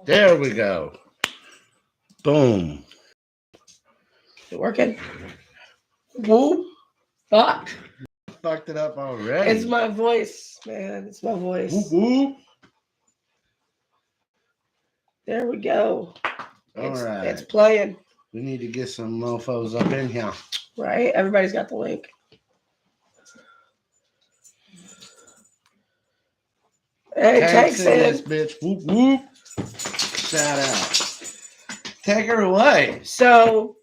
There we go. Boom. Is it working? Whoop. Fuck. Fucked it up already. It's my voice, man. It's my voice. Whoop, whoop. There we go. All right. It's playing. We need to get some mofos up in here. Right? Everybody's got the link. Hey, Tank's Tank's in in. this bitch. Whoop, whoop. Shout out. Take her away. So,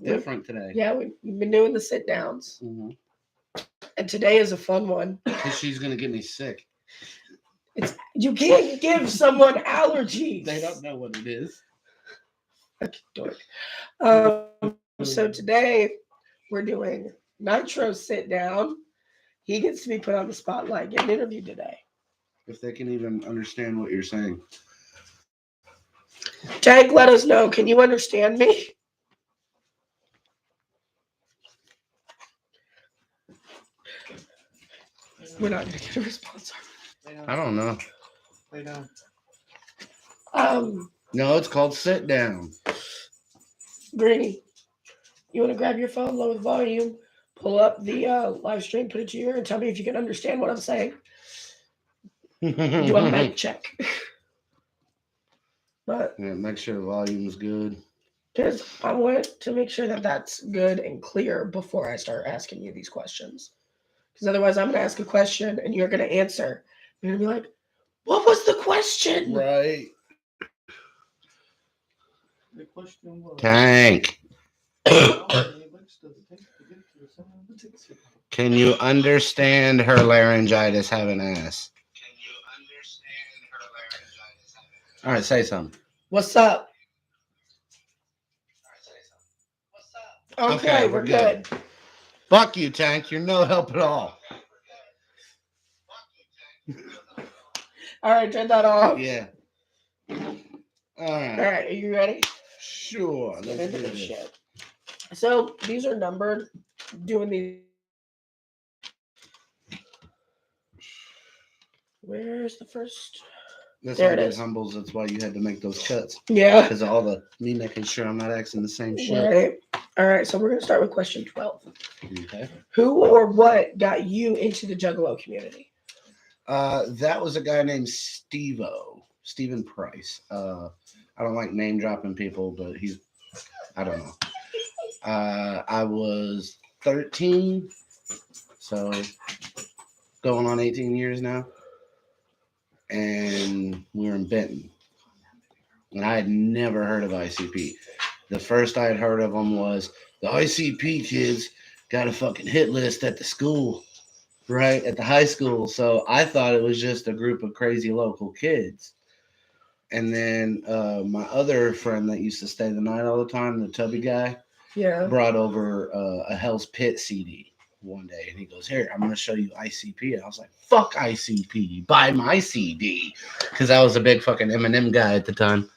Different today. yeah, we've been doing the sit downs. Mm-hmm. And today is a fun one. Because she's going to get me sick. You can't give someone allergies. They don't know what it is. Okay, dork. So today we're doing Nitro sit down. He gets to be put on the spotlight, get an interview today. If they can even understand what you're saying. Tank, let us know. Can you understand me? We're not going to get a response. I don't know. Lay down. No, it's called sit down. Greeny, you want to grab your phone, lower the volume, pull up the live stream, put it to your ear, and tell me if you can understand what I'm saying. Do a mic check. But yeah, make sure the volume's good. because I want to make sure that that's good and clear before I start asking you these questions. Because otherwise, I'm going to ask a question and you're going to answer. You're going to be like, what was the question? Right. The question was. Tank. Can you understand her laryngitis having ass? All right, say something. What's up? Okay, we're good. Fuck you, Tank. You're no help at all. All right, turn that off. Yeah. All All right. right, are you ready? Sure. Get Let's into do this this. shit. So these are numbered. Doing these. Where's the first? That's There how it it is. humbles. That's why you had to make those cuts. Yeah. Because of all the me making sure I'm not asking the same shit. Right. All right. So we're gonna start with question 12. Okay. Who or what got you into the Juggalo community? That was a guy named Stephen Price. I don't like name dropping people, but I don't know. I was 13, so going on 18 years now, and we were in Benton, and I had never heard of ICP. The first I had heard of them was the ICP kids got a fucking hit list at the school, right, at the high school. So I thought it was just a group of crazy local kids. And then my other friend that used to stay the night all the time, the tubby guy, Yeah. brought over a Hell's Pit CD one day, and he goes, "Here, I'm going to show you ICP." And I was like, "Fuck ICP, buy my CD," because I was a big fucking Eminem guy at the time.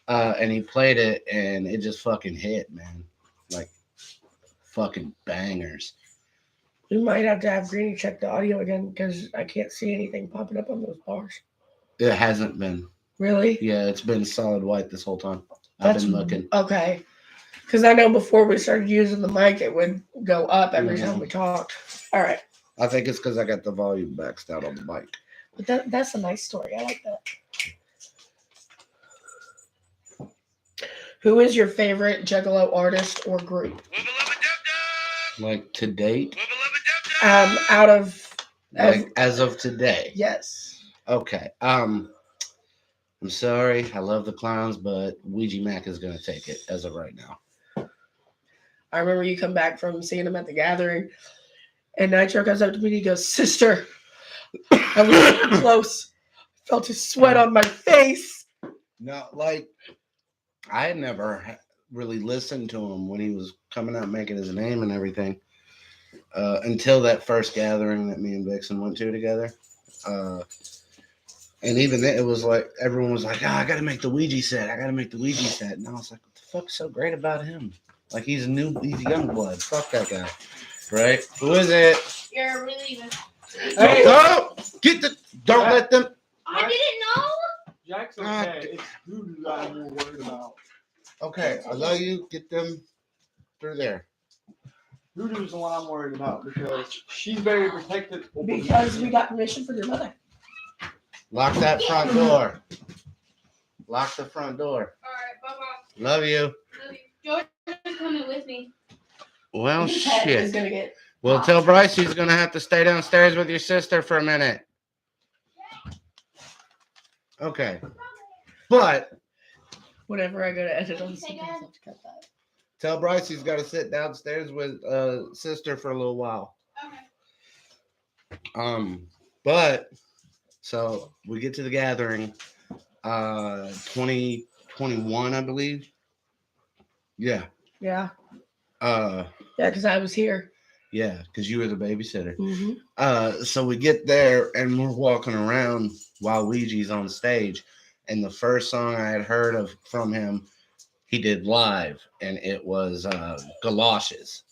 And he played it, and it just fucking hit, man, like fucking bangers. We might have to have Greeny check the audio again because I can't see anything popping up on those bars. It hasn't been. Really? Yeah, it's been solid white this whole time. That's I've been looking. Okay. Because I know before we started using the mic, it would go up every time we talked. All right. I think it's because I got the volume maxed out on the mic. But that's a nice story. I like that. Who is your favorite Juggalo artist or group? Like to date? Out of Like as of today? Yes. Okay. I'm sorry. I love the clowns, but Ouija Mac is going to take it as of right now. I remember you come back from seeing him at the gathering, and Nitro comes up to me and he goes, "Sister, I was so close. Felt his sweat on my face." No, like, I had never really listened to him when he was coming out making his name and everything until that first gathering that me and Vixen went to together. And even then, it was like, everyone was like, I got to make the Ouija set. And I was like, what the fuck's so great about him? Like, he's young blood. Fuck that guy. Right? Who is it? You're really. Hey, Oh, don't let them. I didn't know. Jack's okay. It's Voodoo that I'm more worried about. Okay, I love you. Get them through there. Voodoo's the one I'm worried about because she's very protective. Because we got permission from your mother. Lock that front door. Lock the front door. Alright, bye-bye. Love you. Love you. George is coming with me. Well, His head is shit. gonna get Well, tell Bryce he's gonna have to stay downstairs with your sister for a minute. Okay. But whenever I go to edit on something, I have to cut that. tell Bryce he's got to sit downstairs with sister for a little while. Okay. But so we get to the gathering, 2021, I believe. Yeah. Yeah. Yeah, because I was here. Yeah, because you were the babysitter. Mm-hmm. So we get there and we're walking around while Ouija's on stage, and the first song I had heard of from him, he did live, and it was Galoshes.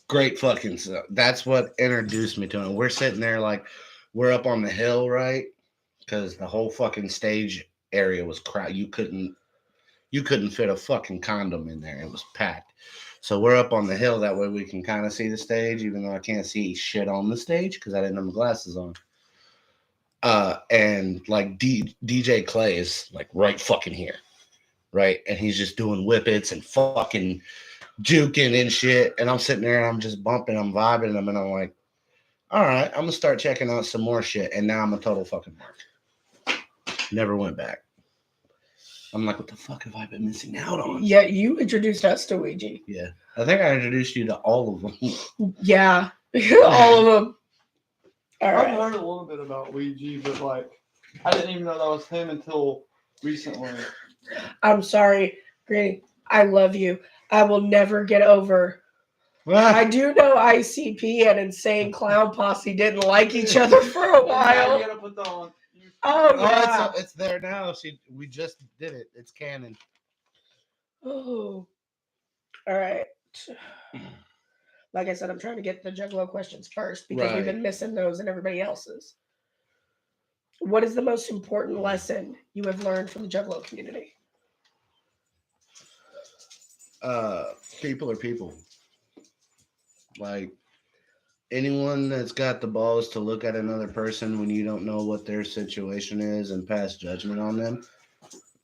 Great fucking song. That's what introduced me to him. We're sitting there like we're up on the hill, right? Because the whole fucking stage area was crowded. You couldn't fit a fucking condom in there. It was packed. So we're up on the hill. That way we can kind of see the stage, even though I can't see shit on the stage because I didn't have my glasses on. And like DJ Clay is like right fucking here, right? And he's just doing whippets and fucking juking and shit. And I'm sitting there and I'm just bumping, I'm vibing them, and I'm like, all right, I'm gonna start checking out some more shit. And now I'm a total fucking mark. Never went back. I'm like, what the fuck have I been missing out on? Yeah, you introduced us to Ouija. Yeah. I think I introduced you to all of them. Yeah, all of them. All I've right. heard a little bit about Ouija, but like, I didn't even know that was him until recently. I'm sorry, Granny. I love you. I will never get over. I do know ICP and Insane Clown Posse didn't like each other for a while. You gotta put that on. Oh, yeah. It's there now. We just did it. It's canon. Oh. All right. Like I said, I'm trying to get the Juggalo questions first because we've been missing those and everybody else's. What is the most important lesson you have learned from the Juggalo community? People are people. Like, anyone that's got the balls to look at another person when you don't know what their situation is and pass judgment on them,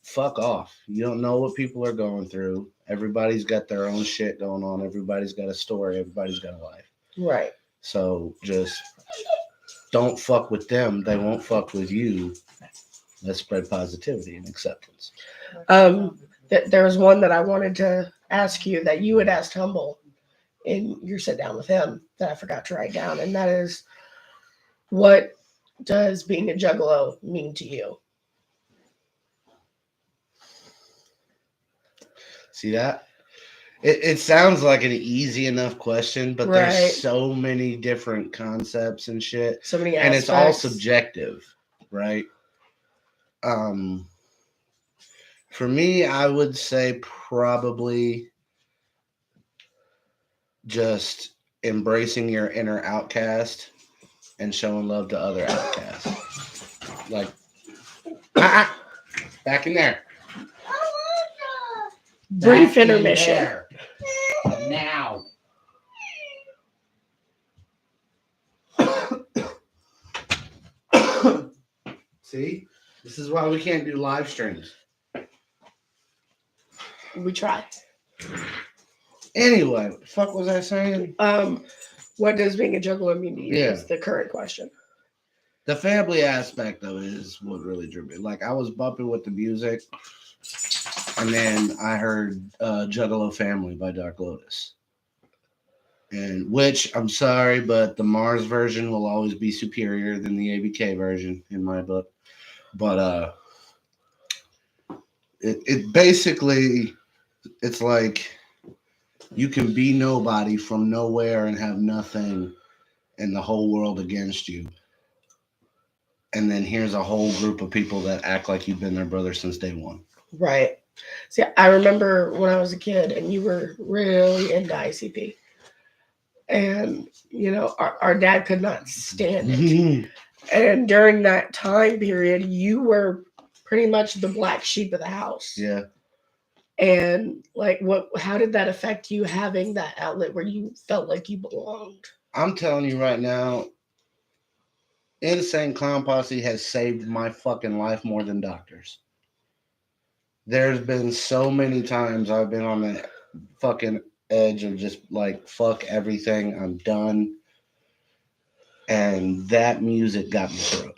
fuck off. You don't know what people are going through. Everybody's got their own shit going on. Everybody's got a story. Everybody's got a life. Right. So just don't fuck with them. They won't fuck with you. Let's spread positivity and acceptance. There was one that I wanted to ask you that you had asked Humble in your sit down with him that I forgot to write down, and that is, what does being a Juggalo mean to you? See that? It sounds like an easy enough question, but there's so many different concepts and shit. So many aspects. And it's all subjective, right? For me, I would say probably just embracing your inner outcast and showing love to other outcasts. Like, back in there. Brief intermission. Now. See? This is why we can't do live streams. We try. Anyway, what the fuck was I saying? What does being a Juggalo mean to you? Yeah. Is the current question. The family aspect of it is what really drew me. Like, I was bumping with the music, and then I heard Juggalo Family by Dark Lotus. And which, I'm sorry, but the Mars version will always be superior than the ABK version in my book. But it basically, it's like you can be nobody from nowhere and have nothing and the whole world against you. And then here's a whole group of people that act like you've been their brother since day one. Right. See, I remember when I was a kid and you were really into ICP. And, you know, our dad could not stand it. And during that time period, you were pretty much the black sheep of the house. Yeah. And like, how did that affect you having that outlet where you felt like you belonged? I'm telling you right now, Insane Clown Posse has saved my fucking life more than doctors. There's been so many times I've been on the fucking edge of just like, fuck everything, I'm done. And that music got me through it.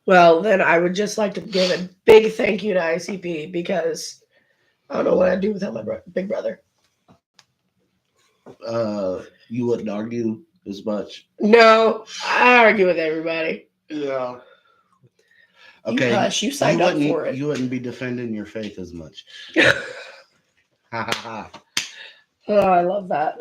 Well, then I would just like to give a big thank you to ICP because I don't know what I'd do without my big brother. You wouldn't argue as much. No, I argue with everybody. Yeah. Okay, You hush, you signed up for it. You wouldn't be defending your faith as much. Ha ha ha. Oh, I love that.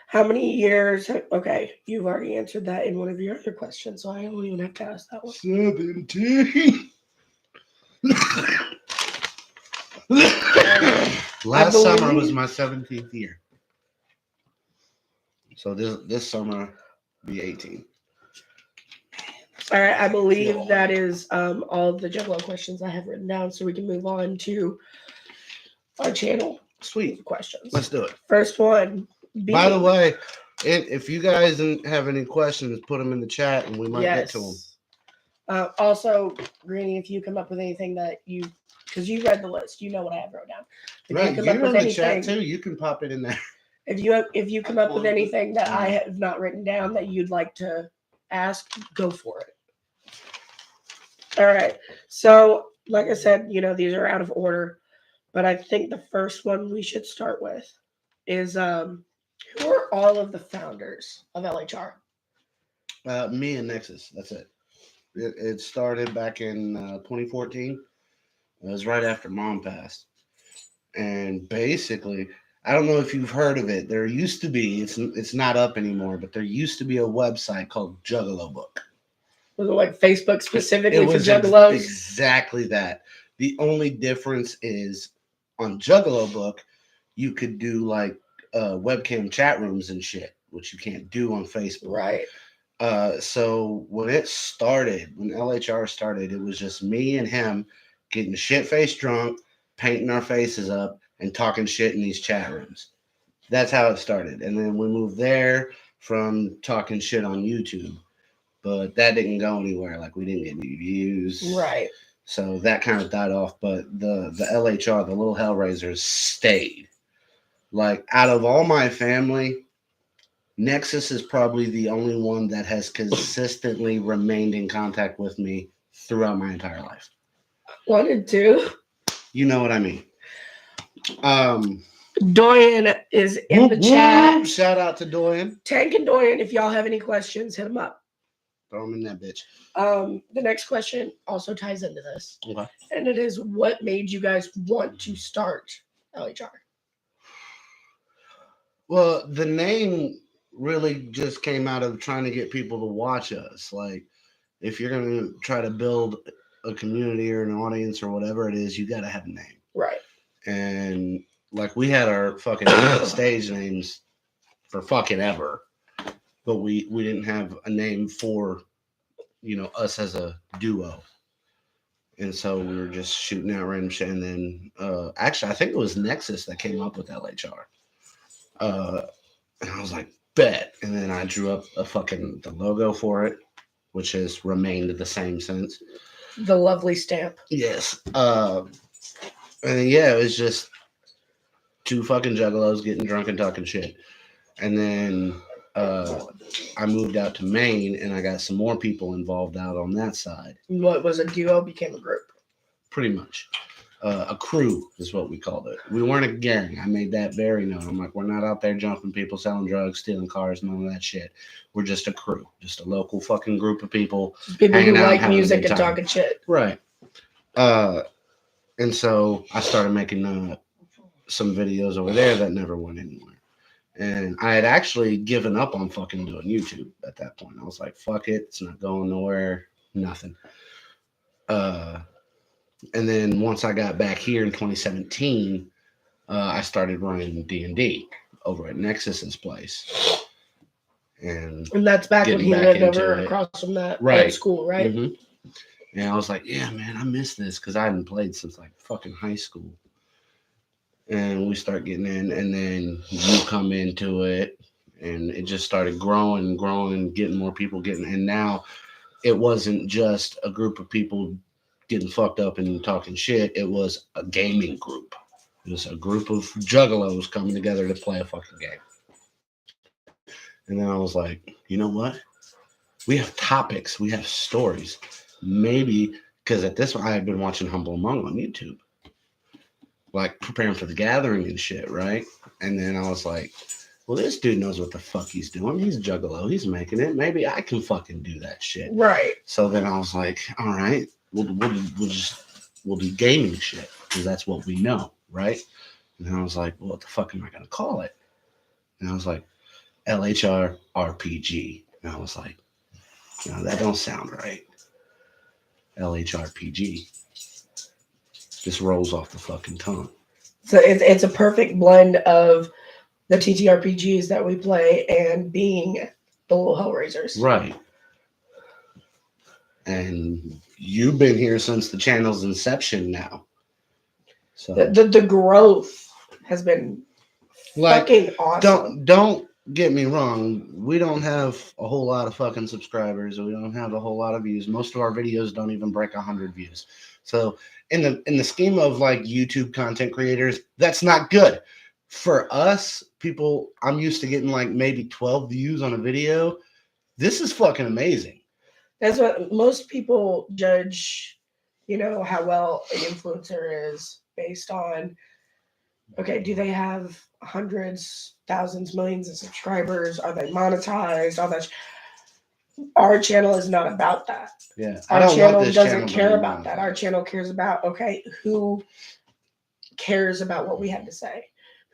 How many years? Okay, you've already answered that in one of your other questions, so I don't even have to ask that one. 17. Last summer was my 17th year. So this summer be 18. All right, I believe that is all of the Juggalo questions I have written down, so we can move on to our channel. Sweet. Questions. Let's do it. First one. By the way, if you guys have any questions, put them in the chat and we might get to them. Also, Greenie, if you come up with anything that because you read the list, you know what I have wrote down. If Right, you come you're up with in the anything, chat too. You can pop it in there. If you come up with anything that I have not written down that you'd like to ask, go for it. All right. So, like I said, these are out of order, but I think the first one we should start with is who are all of the founders of LHR? Me and Nexus. That's it. It started back in 2014. It was right after Mom passed, and basically, I don't know if you've heard of it. There used to be. It's not up anymore, but there used to be a website called Juggalo Book. Was it like Facebook specifically for Juggalos? Exactly that. The only difference is on Juggalo Book, you could do like webcam chat rooms and shit, which you can't do on Facebook. Right. So when LHR started, it was just me and him getting shit-faced drunk, painting our faces up, and talking shit in these chat rooms. That's how it started. And then we moved there from talking shit on YouTube. But that didn't go anywhere. Like, we didn't get any views. Right. So that kind of died off. But the LHR, the Little Hellraisers, stayed. Like, out of all my family, Nexus is probably the only one that has consistently remained in contact with me throughout my entire life. 1 and 2. You know what I mean. Doyen is in the chat. Shout out to Doyen. Tank and Doyen, if y'all have any questions, hit them up. Throw them in that bitch. The next question also ties into this. Okay. And it is, what made you guys want to start LHR? Well, the name really just came out of trying to get people to watch us. Like, if you're going to try to build a community or an audience or whatever it is, you got to have a name. Right. And like, we had our fucking stage names for fucking ever, but we didn't have a name for, us as a duo. And so we were just shooting out random shit. And then, actually, I think it was Nexus that came up with LHR. And I was like, bet. And then I drew up the logo for it, which has remained the same since. The lovely stamp. Yes. And yeah, it was just two fucking juggalos getting drunk and talking shit. And then I moved out to Maine and I got some more people involved out on that side. What was a duo became a group? Pretty much. A crew is what we called it. We weren't a gang. I made that very known. I'm like, we're not out there jumping people, selling drugs, stealing cars, none of that shit. We're just a crew, just a local fucking group of people. People who like music and talking shit. Right. And so I started making some videos over there that never went anywhere. And I had actually given up on fucking doing YouTube at that point. I was like, fuck it. It's not going nowhere. Nothing. And then once I got back here in 2017, I started running D&D over at Nexus's place. And And that's back when Getting he back lived into over it. across from that Right. school, right? Mhm. And I was like, yeah, man, I miss this because I hadn't played since like fucking high school. And we start getting in, and then you come into it, and it just started growing and growing and getting more people getting. And now it wasn't just a group of people getting fucked up and talking shit. It was a gaming group. It was a group of juggalos coming together to play a fucking game. And then I was like, you know what? We have topics, we have stories. Maybe because at this point I had been watching Humble Among on YouTube, like preparing for the gathering and shit, right? And then I was like, well, this dude knows what the fuck he's doing. He's a juggalo. He's making it. Maybe I can fucking do that shit. Right. So then I was like, all right, we'll do gaming shit because that's what we know, right? And then I was like, well, what the fuck am I gonna call it? And I was like, LHR RPG. And I was like, no, that don't sound right. LHRPG. Just rolls off the fucking tongue. So it's a perfect blend of the TTRPGs that we play and being the little Hellraisers. Right. And you've been here since the channel's inception now. So The growth has been like fucking awesome. don't get me wrong, we don't have a whole lot of fucking subscribers. We don't have a whole lot of views. Most of our videos don't even break 100 views. So in the scheme of like YouTube content creators, that's not good. For us, people, I'm used to getting like maybe 12 views on a video. This is fucking amazing. That's what most people judge, how well an influencer is based on. Okay, do they have hundreds, thousands, millions of subscribers? Are they monetized? All that. Our channel is not about that. Yeah, Our channel doesn't care to be about that. Our channel cares about, okay, who cares about what we have to say?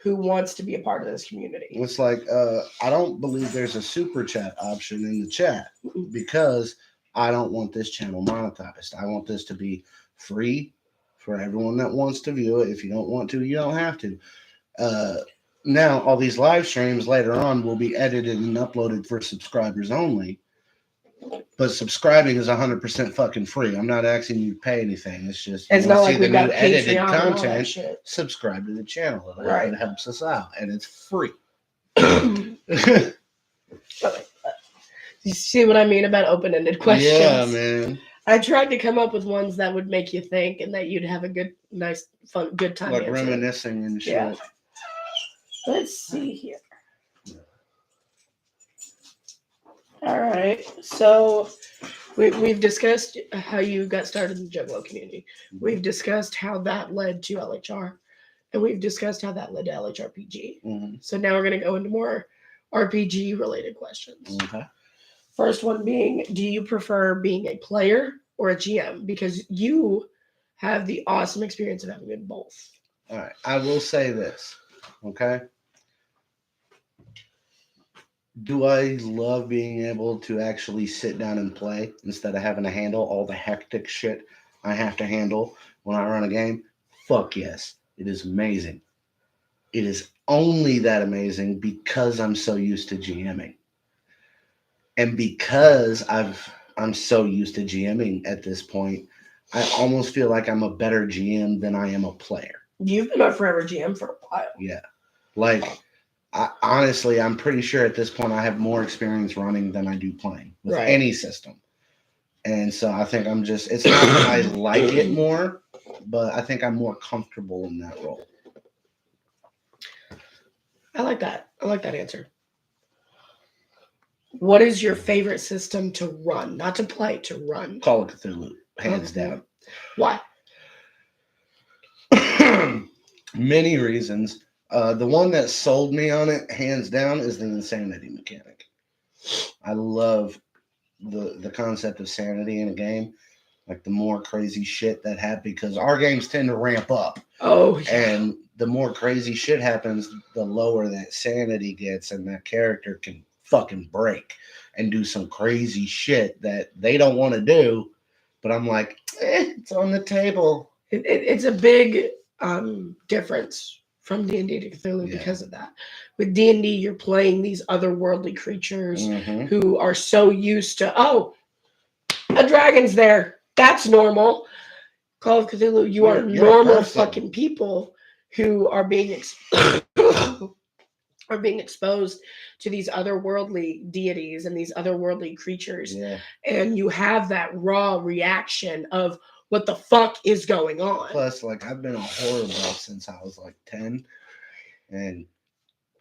Who wants to be a part of this community? It's like I don't believe there's a super chat option in the chat because I don't want this channel monetized. I want this to be free for everyone that wants to view it. If you don't want to, you don't have to. Now, all these live streams later on will be edited and uploaded for subscribers only. But subscribing is 100% fucking free. I'm not asking you to pay anything. It's just It's you not wanna like we've got edited Patreon and all that content. shit. Subscribe to the channel. Right. It helps us out, and it's free. You see what I mean about open-ended questions? Yeah, man. I tried to come up with ones that would make you think and that you'd have a good, nice, fun, good time. Like answering. reminiscing and shit. Yeah. Let's see here. All right. So we've discussed how you got started in the Juggalo community. We've discussed how that led to LHR. And we've discussed how that led to LHRPG. Mm-hmm. So now we're going to go into more RPG related questions. Okay. First one being, do you prefer being a player or a GM? Because you have the awesome experience of having been both. All right. I will say this. Okay. Do I love being able to actually sit down and play instead of having to handle all the hectic shit I have to handle when I run a game? Fuck yes. It is amazing. It is only that amazing because I'm so used to GMing. And because I'm so used to GMing at this point, I almost feel like I'm a better GM than I am a player. You've been a forever GM for a while. Yeah. Like, honestly, I'm pretty sure at this point I have more experience running than I do playing with any system. And so I think it's not that I like it more, but I think I'm more comfortable in that role. I like that. I like that answer. What is your favorite system to run? Not to play, to run. Call of Cthulhu, hands down. Why? Many reasons. The one that sold me on it, hands down, is the insanity mechanic. I love the concept of sanity in a game. Like the more crazy shit that happens, because our games tend to ramp up. Oh, yeah. And the more crazy shit happens, the lower that sanity gets, and that character can fucking break and do some crazy shit that they don't want to do. But I'm like, it's on the table. It's a big difference from D&D to Cthulhu Yeah. because of that. With D&D, you're playing these otherworldly creatures Mhm. who are so used to, oh, a dragon's there. That's normal. Call of Cthulhu, you are You're a normal person. fucking people who are being are being exposed to these otherworldly deities and these otherworldly creatures. Yeah. And you have that raw reaction of what the fuck is going on. Plus, like, I've been a horror buff since I was like 10. And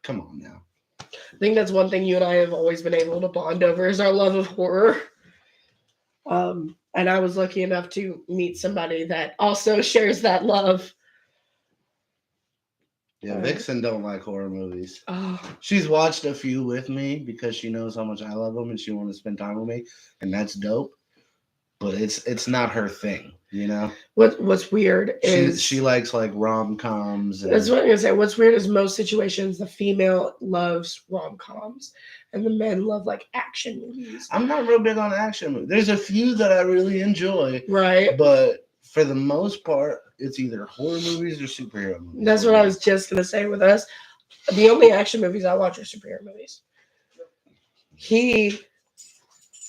come on now. I think that's one thing you and I have always been able to bond over is our love of horror. And I was lucky enough to meet somebody that also shares that love. Yeah, Vixen don't like horror movies. Oh, She's watched a few with me because she knows how much I love them and she wants to spend time with me, and that's dope. But it's not her thing, you know. what's weird is She likes like rom-coms. that's what I'm gonna say. What's weird is most situations the female loves rom-coms and the men love like action movies. I'm not real big on action movies. There's a few that I really enjoy, Right. but for the most part, it's either horror movies or superhero movies. That's what I was just gonna say with us. The only action movies I watch are superhero movies. He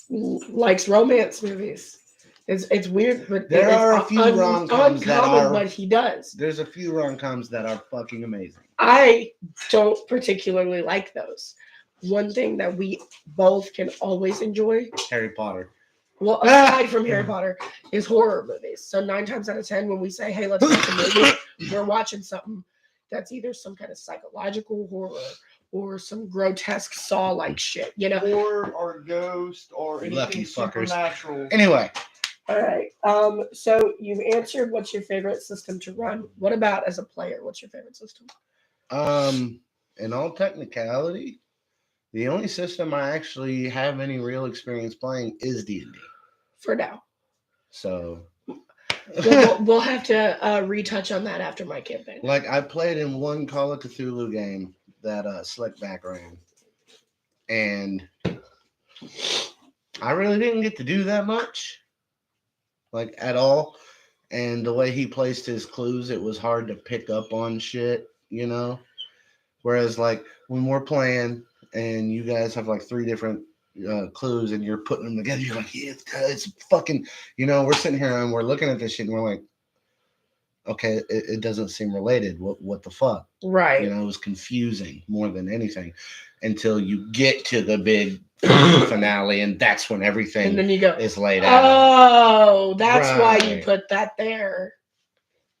likes romance movies. It's weird, but There it's are a few rom-coms that uncommon are- what he does. There's a few rom-coms that are fucking amazing. I don't particularly like those. One thing that we both can always enjoy, Harry Potter. well, aside from Harry Potter, is horror movies. So 9 times out of 10, when we say, "Hey, let's watch a movie," we're watching something that's either some kind of psychological horror or some grotesque Saw-like shit. You know. Horror or ghost or anything Lucky fuckers. supernatural. Anyway, All right. So you've answered what's your favorite system to run. What about as a player? What's your favorite system? in all technicality, the only system I actually have any real experience playing is D&D. For now. So, We'll have to retouch on that after my campaign. like, I played in one Call of Cthulhu game that Slickback ran, and I really didn't get to do that much, like, at all. And the way he placed his clues, it was hard to pick up on shit, you know? Whereas, like, when we're playing and you guys have, like, 3 different clues and you're putting them together, you're like, yeah, it's fucking, you know, we're sitting here and we're looking at this shit and we're like, okay, it doesn't seem related. What the fuck? Right. You know, it was confusing more than anything until you get to the big finale, and that's when everything And then you go, is laid out. oh, that's why you Right. put that there.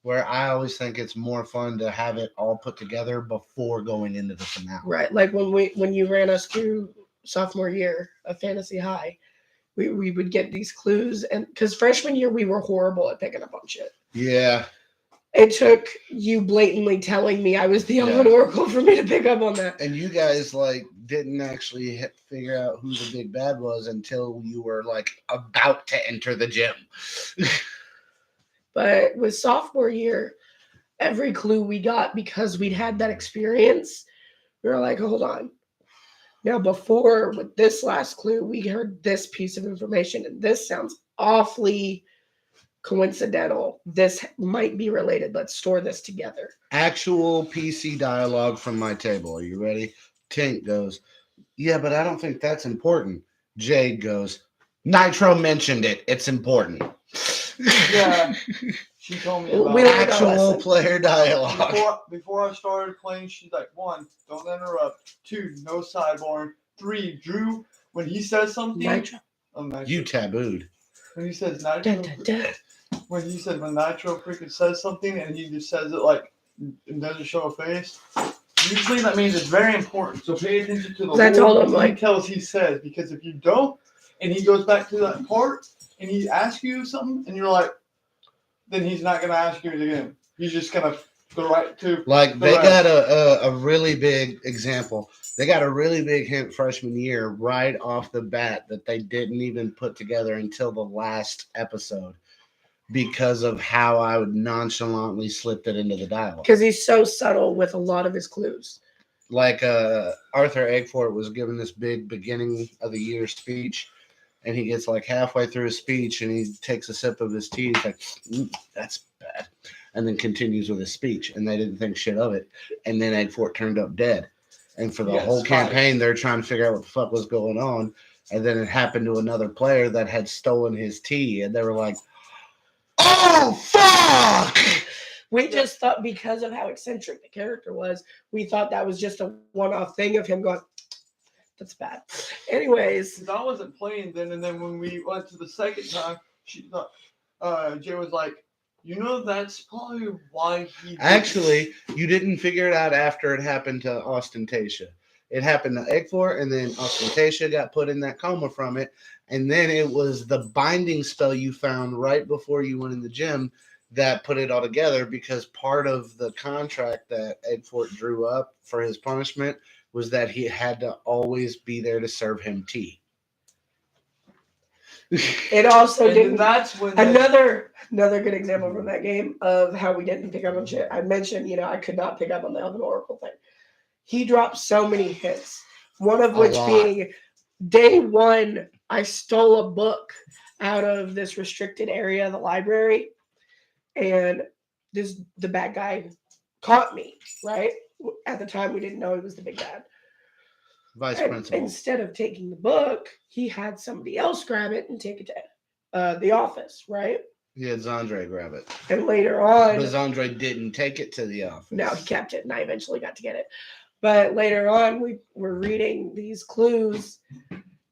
Where I always think it's more fun to have it all put together before going into the finale. Right. Like when you ran us through sophomore year of Fantasy High, we would get these clues, and because freshman year we were horrible at picking up on shit. Yeah. It took you blatantly telling me I was the Yeah. Elven Oracle for me to pick up on that. And you guys, like, didn't actually figure out who the big bad was until you were, like, about to enter the gym. But with sophomore year, every clue we got, because we'd had that experience, we were like, hold on. Now, before with this last clue, we heard this piece of information, and this sounds awfully coincidental. This might be related. Let's store this together. Actual PC dialogue from my table. Are you ready? Tink goes, yeah, but I don't think that's important. Jade goes, Nitro mentioned it. It's important. Yeah, she told me about We it. learned our Actual lesson. player dialogue. Before I started playing, she's like, 1, don't interrupt. 2, no sidebar. 3, Drew, when he says something, Nitro. Nitro. You tabooed. When he says Nitro, Dun, dun, dun. when Nitro freaking says something and he just says it like and doesn't show a face, usually that means it's very important. So pay attention to the I told him, little like- details he says, because if you don't, and he goes back to that part and he asks you something and you're like, then he's not gonna ask you it again. He's just gonna go right to Like, they Correct. got a really big example. They got a really big hint freshman year right off the bat that they didn't even put together until the last episode because of how I would nonchalantly slipped it into the dialogue. Because he's so subtle with a lot of his clues. Like Arthur Eggfort was giving this big beginning of the year speech, and he gets like halfway through his speech and he takes a sip of his tea. He's like, that's bad. and then continues with his speech, and they didn't think shit of it. And then Egg Fort turned up dead. And for the Yes, whole right. campaign, they're trying to figure out what the fuck was going on. And then it happened to another player that had stolen his tea, and they were like, "Oh fuck!" We just thought because of how eccentric the character was, we thought that was just a one-off thing of him going, "That's bad." Anyways, Because I wasn't playing then, and then when we went to the second time, she thought Jay was like, that's probably why he did Actually, you didn't figure it out after it happened to Ostentatia. It happened to Egg Fort, and then Ostentatia got put in that coma from it. And then it was the binding spell you found right before you went in the gym that put it all together, because part of the contract that Egg Fort drew up for his punishment was that he had to always be there to serve him tea. it also And then didn't. that's when Another good example from that game of how we didn't pick up on shit. I mentioned, I could not pick up on the Elven Oracle thing. He dropped so many hints. One of A which lot. being day one, I stole a book out of this restricted area of the library, and the bad guy caught me, right? At the time, we didn't know he was the big bad. Vice And principal. instead of taking the book, he had somebody else grab it and take it to the office, right? He had Zandre grab it. And later on, But Zandre didn't take it to the office. no, he kept it, and I eventually got to get it. But later on, we were reading these clues,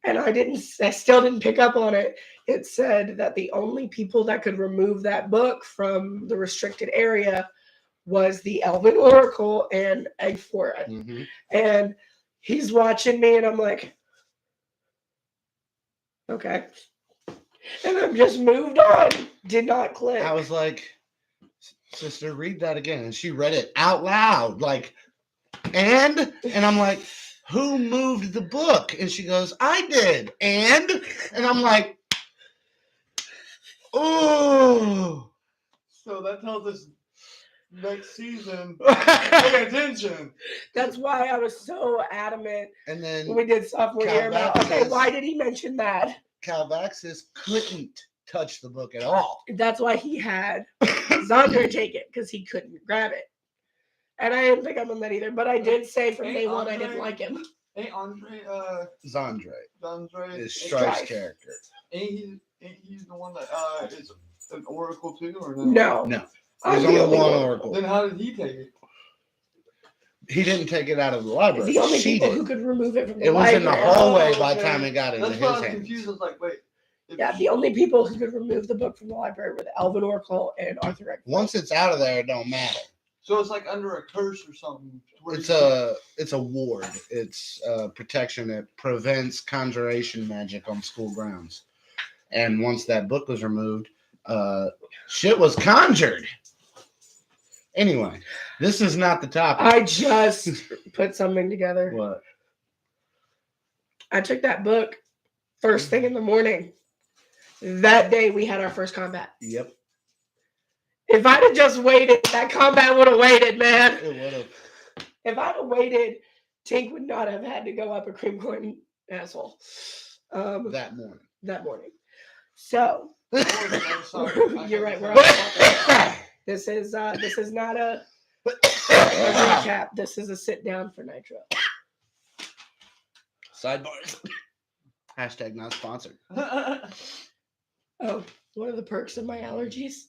and I still didn't pick up on it. It said that the only people that could remove that book from the restricted area was the Elven Oracle and Egg Fort. Mm-hmm. And he's watching me, and I'm like, okay. And I'm just moved on. Did not click. I was like, "Sister, read that again." And she read it out loud, like, and I'm like, "Who moved the book?" And she goes, "I did." And I'm like, "Oh." So that tells us next season, pay attention. That's why I was so adamant And when then we did sophomore year about, okay, Calvaxis- why did he mention that? Calvaxis couldn't touch the book at all. That's why he had Zandre take it, because he couldn't grab it. And I didn't pick up on that either, but I did say from day one I didn't like him. Ain't Andre, Zandre is Strife. Strife's character. ain't he's the one that is an oracle too, or No. No. I'm There's the only one one. oracle. Then how did he take it? He didn't take it out of the library. The only She people did. who could remove it from the It was in the library. hallway Oh, by the okay. time it got into That's his why I was hands. confused. I was like, wait. Yeah, the only people who could remove the book from the library were the Elven Oracle and Arthur Egg. Once it's out of there, it don't matter. So it's like under a curse or something. where It's you a ward. It's protection that prevents conjuration magic on school grounds. And once that book was removed, shit was conjured. Anyway, this is not the topic. I just put something together. What? I took that book first thing in the morning. That day we had our first combat. Yep, If I'd have just waited, that combat would have waited, man. it would have. If I'd have waited, Tink would not have had to go up a cream corn asshole That morning. that morning. So I'm sorry. you're right. We're on topic. This is not a recap. This is a sit down for Nitro. Sidebars. Hashtag not sponsored. Oh, one of the perks of my allergies,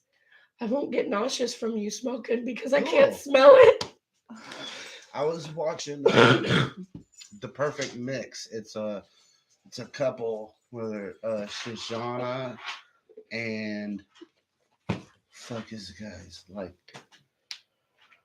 I won't get nauseous from you smoking because I can't Cool. smell it. I was watching The Perfect Mix. It's a couple where Shoshana and fuck is the guy's like I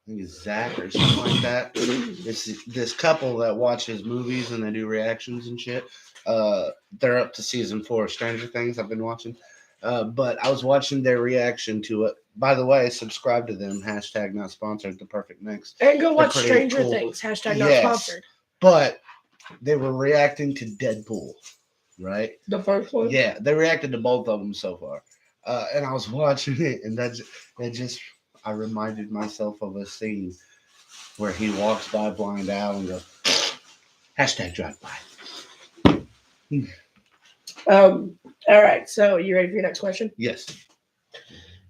think it's Zach or something like that. It's this couple that watches movies and they do reactions and shit. They're up to season 4 of Stranger Things. I've been watching. But I was watching their reaction to it. By the way, subscribe to them. Hashtag not sponsored. The Perfect Mix. And go watch pretty Stranger cool. Things. Hashtag not Yes. sponsored. But they were reacting to Deadpool, right? The first one? Yeah, they reacted to both of them so far. And I was watching it, and I reminded myself of a scene where he walks by Blind Al and goes, hashtag drive by. All right. So you ready for your next question? Yes.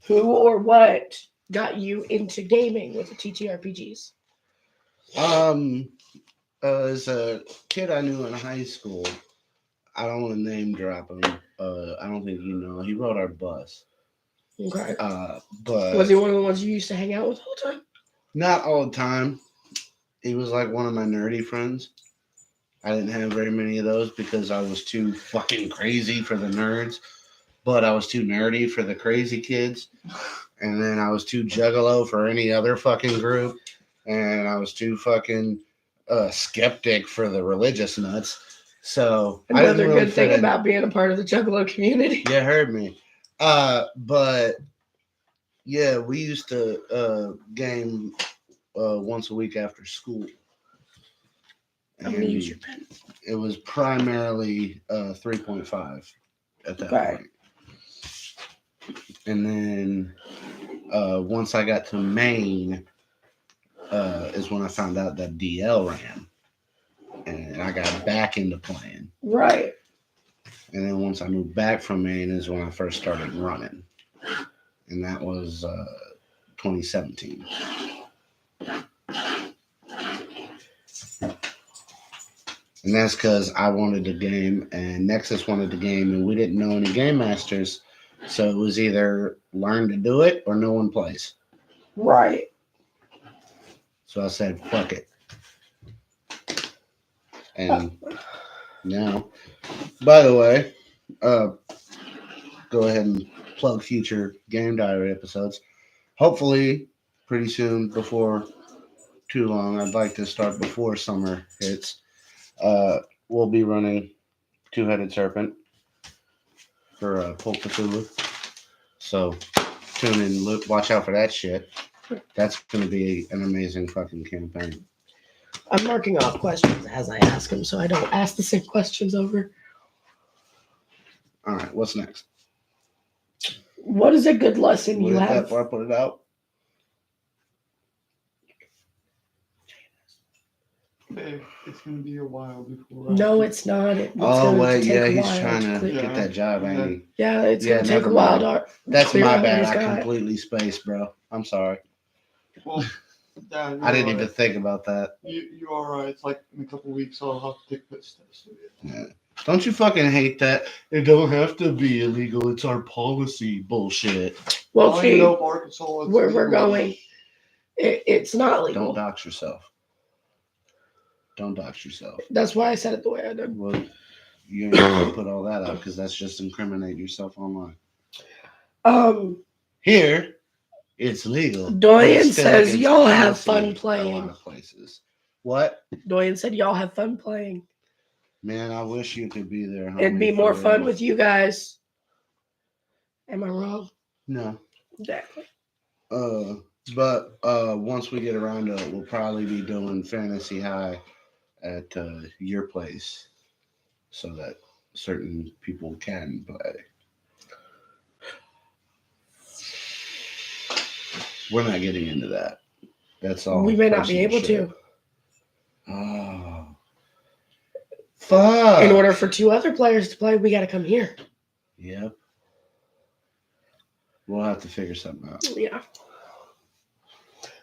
Who or what got you into gaming with the TTRPGs? As a kid I knew in high school, I don't want to name drop him. I don't think you know. He rode our bus. Okay. But Was he one of the ones you used to hang out with all the time? not all the time. He was like one of my nerdy friends. I didn't have very many of those because I was too fucking crazy for the nerds, but I was too nerdy for the crazy kids. And then I was too juggalo for any other fucking group. And I was too fucking skeptic for the religious nuts. So I didn't Another really good thing fit in. about being a part of the Juggalo community. You heard me. But yeah, we used to game once a week after school. I'm gonna use your pen. It was primarily 3.5 at that Okay. point. And then once I got to Maine, is when I found out that DL ran. And I got back into playing. Right. And then once I moved back from Maine is when I first started running. And that was 2017. And that's because I wanted the game and Nexus wanted the game, and we didn't know any game masters. So it was either learn to do it or no one plays. Right. So I said, fuck it. And now, by the way, go ahead and plug future Game Diary episodes. Hopefully, pretty soon, before too long, I'd like to start before summer hits. We'll be running Two-Headed Serpent for Pulp Cthulhu. So tune in, look, watch out for that shit. That's going to be an amazing fucking campaign. I'm marking off questions as I ask them, so I don't ask the same questions over. All right, what's next? What is a good lesson you Look at that have? before I put it out. Babe, it's gonna be a while before. No, it's not. It's Oh going wait, to take yeah, a he's while trying to clear. get that job, ain't he? Yeah, it's Yeah, going to take a never while. mind. To That's clear my out what bad. he's I got. completely spaced, bro. I'm sorry. Well, Dad, I didn't you're even right. think about that. You are right. It's like in a couple weeks I'll have to take this test. Yeah. Don't you fucking hate that? It don't have to be illegal. It's our policy bullshit. Well, I don't even see, know if Arkansas is where we're legal. going, it's not Don't legal. dox yourself. Don't dox yourself. That's why I said it the way I did. Well, you ain't gonna put all that out because that's just incriminate yourself online. Here, it's legal. but Doyen it's still says against y'all have policy fun A lot playing. of places. What? Doyen said y'all have fun playing. Man, I wish you could be there. It'd be homie, more for fun real. with you guys. Am I wrong? No. Exactly. But once we get around to it, we'll probably be doing Fantasy High at your place so that certain people can play. We're not getting into that. That's all. We may not be personal able shit. to. Oh. Fuck. In order for two other players to play, we got to come here. Yep. We'll have to figure something out. Yeah.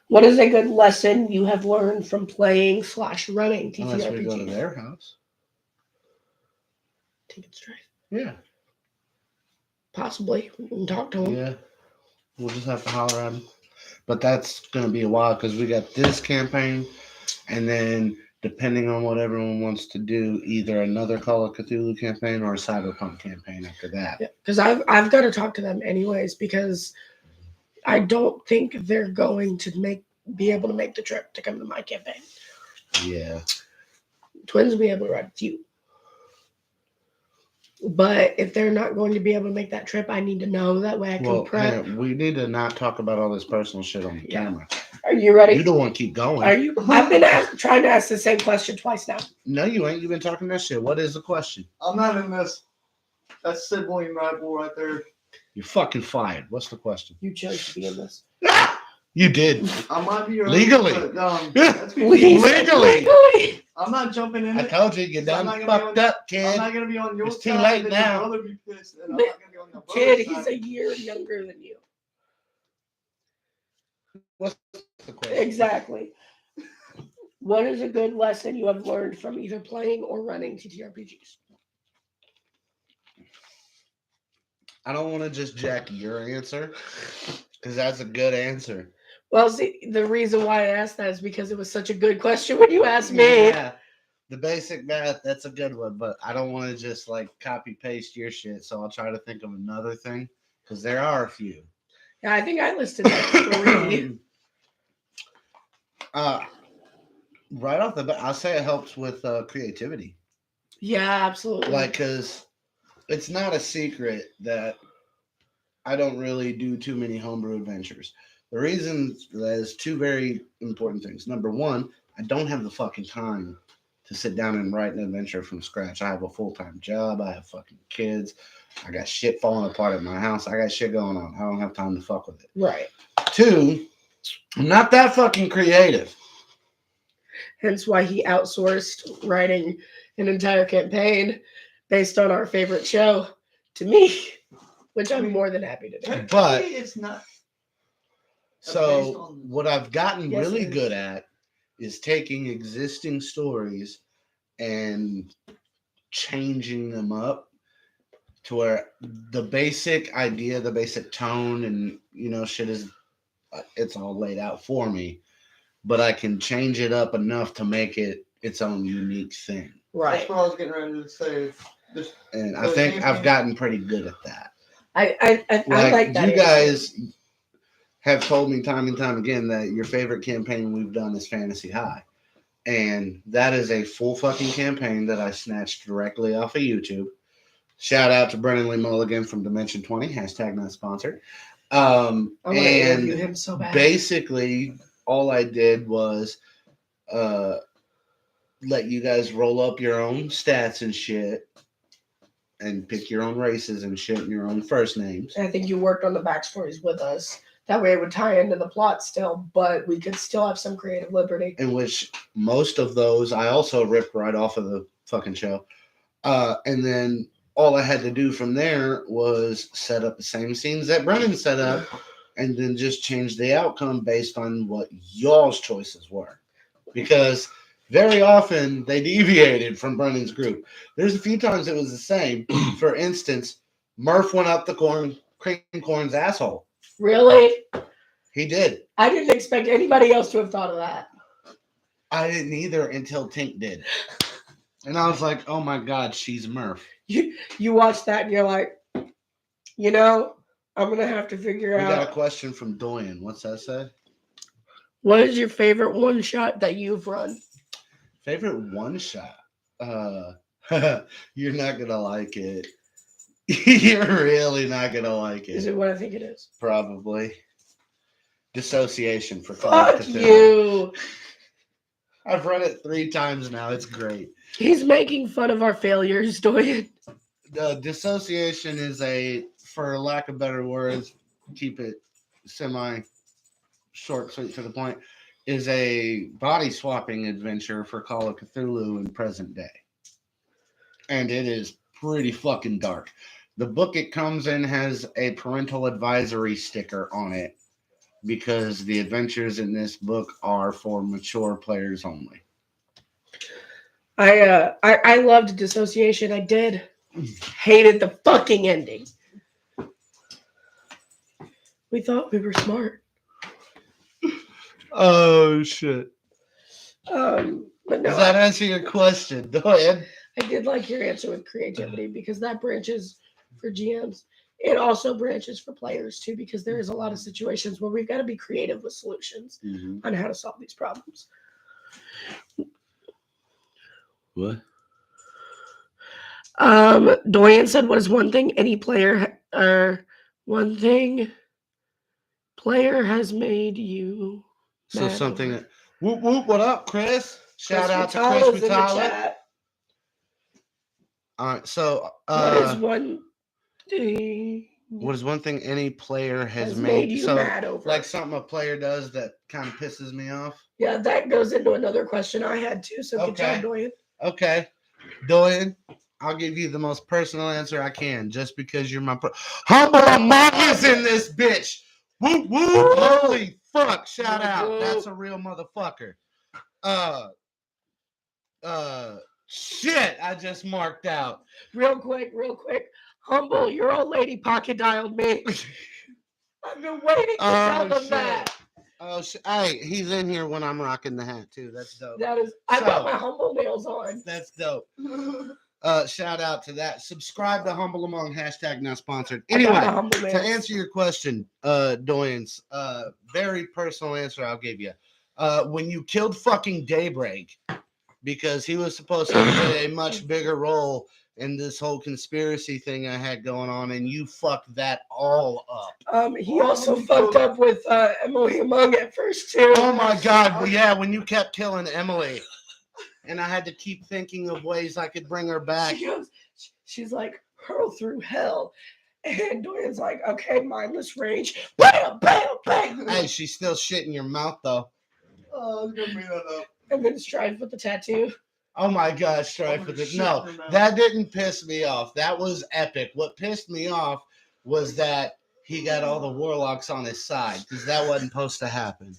What is a good lesson you have learned from playing / running Unless we go to TTRPG? their house. Take it straight. Yeah. Possibly. We can talk to them. Yeah. We'll just have to holler at them. But that's going to be a while because we got this campaign, and then depending on what everyone wants to do, either another Call of Cthulhu campaign or a Cyberpunk campaign after that. Because I've got to talk to them anyways, because I don't think they're going to be able to make the trip to come to my campaign. Yeah. Twins will be able to ride with you. But if they're not going to be able to make that trip, I need to know. That way I can prep. Hey, we need to not talk about all this personal shit on the Yeah. camera. Are you ready? You don't want to keep going. Are you? I've been trying to ask the same question twice now. No, you ain't. You've been talking that shit. What is the question? I'm not in this. That's sibling rival right there. You're fucking fired. What's the question? You chose to be in this. You did. I might be right, Legally. but, that's me. Legally. I'm not jumping in I it. told you, you're I'm done not gonna fucked be up, I'm kid. not gonna be on your It's side. too late and now. Your brother be pissed, and I'm not gonna be on your Kid, brother's he's side. a year younger than you. What's the question? Exactly. What is a good lesson you have learned from either playing or running TTRPGs? I don't want to just jack your answer because that's a good answer. Well, see, the reason why I asked that is because it was such a good question when you asked me. Yeah, the basic math, that's a good one, but I don't want to just like copy paste your shit. So I'll try to think of another thing because there are a few. Yeah, I think I listed like 3. uh, right off the bat, I'll say it helps with creativity. Yeah, absolutely. Like, because it's not a secret that I don't really do too many homebrew adventures. The reason there's two very important things. Number one, I don't have the fucking time to sit down and write an adventure from scratch. I have a full time job. I have fucking kids. I got shit falling apart at my house. I got shit going on. I don't have time to fuck with it. Right. Two, I'm not that fucking creative. Hence why he outsourced writing an entire campaign based on our favorite show to me, which I'm more than happy to do. Technically, But- it's not. Based So on- what I've gotten Yes, really it is. good at is taking existing stories and changing them up to where the basic idea, the basic tone, and shit is it's all laid out for me, but I can change it up enough to make it its own unique thing. Right. That's what I was getting ready to say. Just And I Well, think campaign- I've gotten pretty good at that. I like that. you answer. guys have told me time and time again that your favorite campaign we've done is Fantasy High. And that is a full fucking campaign that I snatched directly off of YouTube. Shout out to Brennan Lee Mulligan from Dimension 20, hashtag not sponsored. I want to interview And him so bad. basically, all I did was let you guys roll up your own stats and shit and pick your own races and shit and your own first names. I think you worked on the backstories with us. That way it would tie into the plot still, but we could still have some creative liberty. In which most of those I also ripped right off of the fucking show. And then all I had to do from there was set up the same scenes that Brennan set up and then just change the outcome based on what y'all's choices were. Because very often they deviated from Brennan's group. There's a few times it was the same. For instance, Murph went up the cream corn's asshole. Really? He did. I didn't expect anybody else to have thought of that. I didn't either until Tink did. And I was like, oh my God, she's Murph. You watch that and you're like, I'm going to have to figure We got a out question from Doyen. What's that say? what is your favorite one shot that you've run? Favorite one shot? You're not going to like it. You're really not going to like Is it. it what I think it is? Probably. Dissociation for Call of Fuck Cthulhu. you. I've run it 3 times now. It's great. He's making fun of our failures, Doyen. Dissociation is for lack of better words, keep it semi short, sweet to the point, is a body swapping adventure for Call of Cthulhu in present day. And it is pretty fucking dark. The book it comes in has a parental advisory sticker on it because the adventures in this book are for mature players only. I loved Dissociation. I did. Hated the fucking ending. We thought we were smart. Oh shit. But no, Does that answer your question? Go ahead. I did like your answer with creativity because that branches for GMs. It also branches for players too because there is a lot of situations where we've got to be creative with solutions on how to solve these problems. What? Doyen said, "What is one thing any player or one thing player has made you?" So mad something. over? Whoop whoop! What up, Chris? Shout out to Vitalo's Chris in the Vitale. chat. All right. So, What is one thing what is one thing any player has has made made? you So, mad over? like something a player does that kind of pisses me off. Yeah, that goes into another question I had too. So good Okay. job, Doyen. Okay, Doyen, I'll give you the most personal answer I can, just because you're my. Humble Among Us in this bitch. Whoop whoop! Holy fuck. Shout out. Whoa. That's a real motherfucker. Shit, I just marked out. Real quick. Humble, your old lady pocket dialed me. I've been waiting to tell them shit. that. Oh, hey, he's in here when I'm rocking the hat too. That's dope. That is, I So- got my Humble nails on. That's dope. Shout out to that. Subscribe to Humble Among, hashtag not sponsored. I got Anyway, my Humble to nails. answer your question, Doyens, very personal answer I'll give you. When you killed fucking Daybreak, because he was supposed to play a much bigger role in this whole conspiracy thing I had going on, and you fucked that all up. He also fucked up with Emily Among at first too. Oh my god, well, yeah, when you kept killing Emily, and I had to keep thinking of ways I could bring her back. She's like, hurl through hell. And Dorian's like, okay, mindless rage. Bam, bam, bam. Hey, she's still shit in your mouth though. Oh, I was gonna bring that up. And then Strife with the tattoo. Oh my god, Strife with it. shit No, in her mouth. that didn't piss me off. That was epic. What pissed me off was that he got all the warlocks on his side, because that wasn't supposed to happen.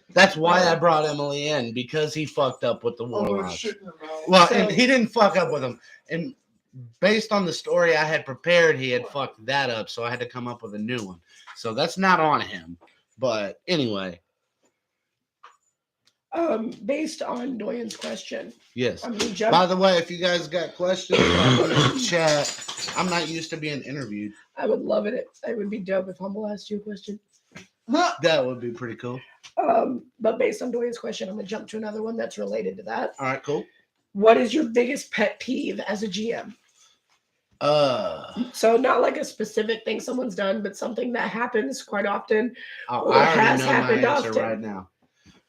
That's why I brought Emily in, because he fucked up with the Oh, warlocks. shit in her mouth. Well, So- and he didn't fuck up with them. And based on the story I had prepared, he had fucked that up, so I had to come up with a new one. So that's not on him. But anyway, Based on Doyen's question, yes. I'm gonna jump. By the way, if you guys got questions, put them in the chat. I'm not used to being interviewed. I would love it. It would be dope if Humble asked you a question. That would be pretty cool. But based on Doyen's question, I'm gonna jump to another one that's related to that. All right, cool. What is your biggest pet peeve as a GM? So not like a specific thing someone's done, but something that happens quite often. I Or already has know my happened answer often. right now.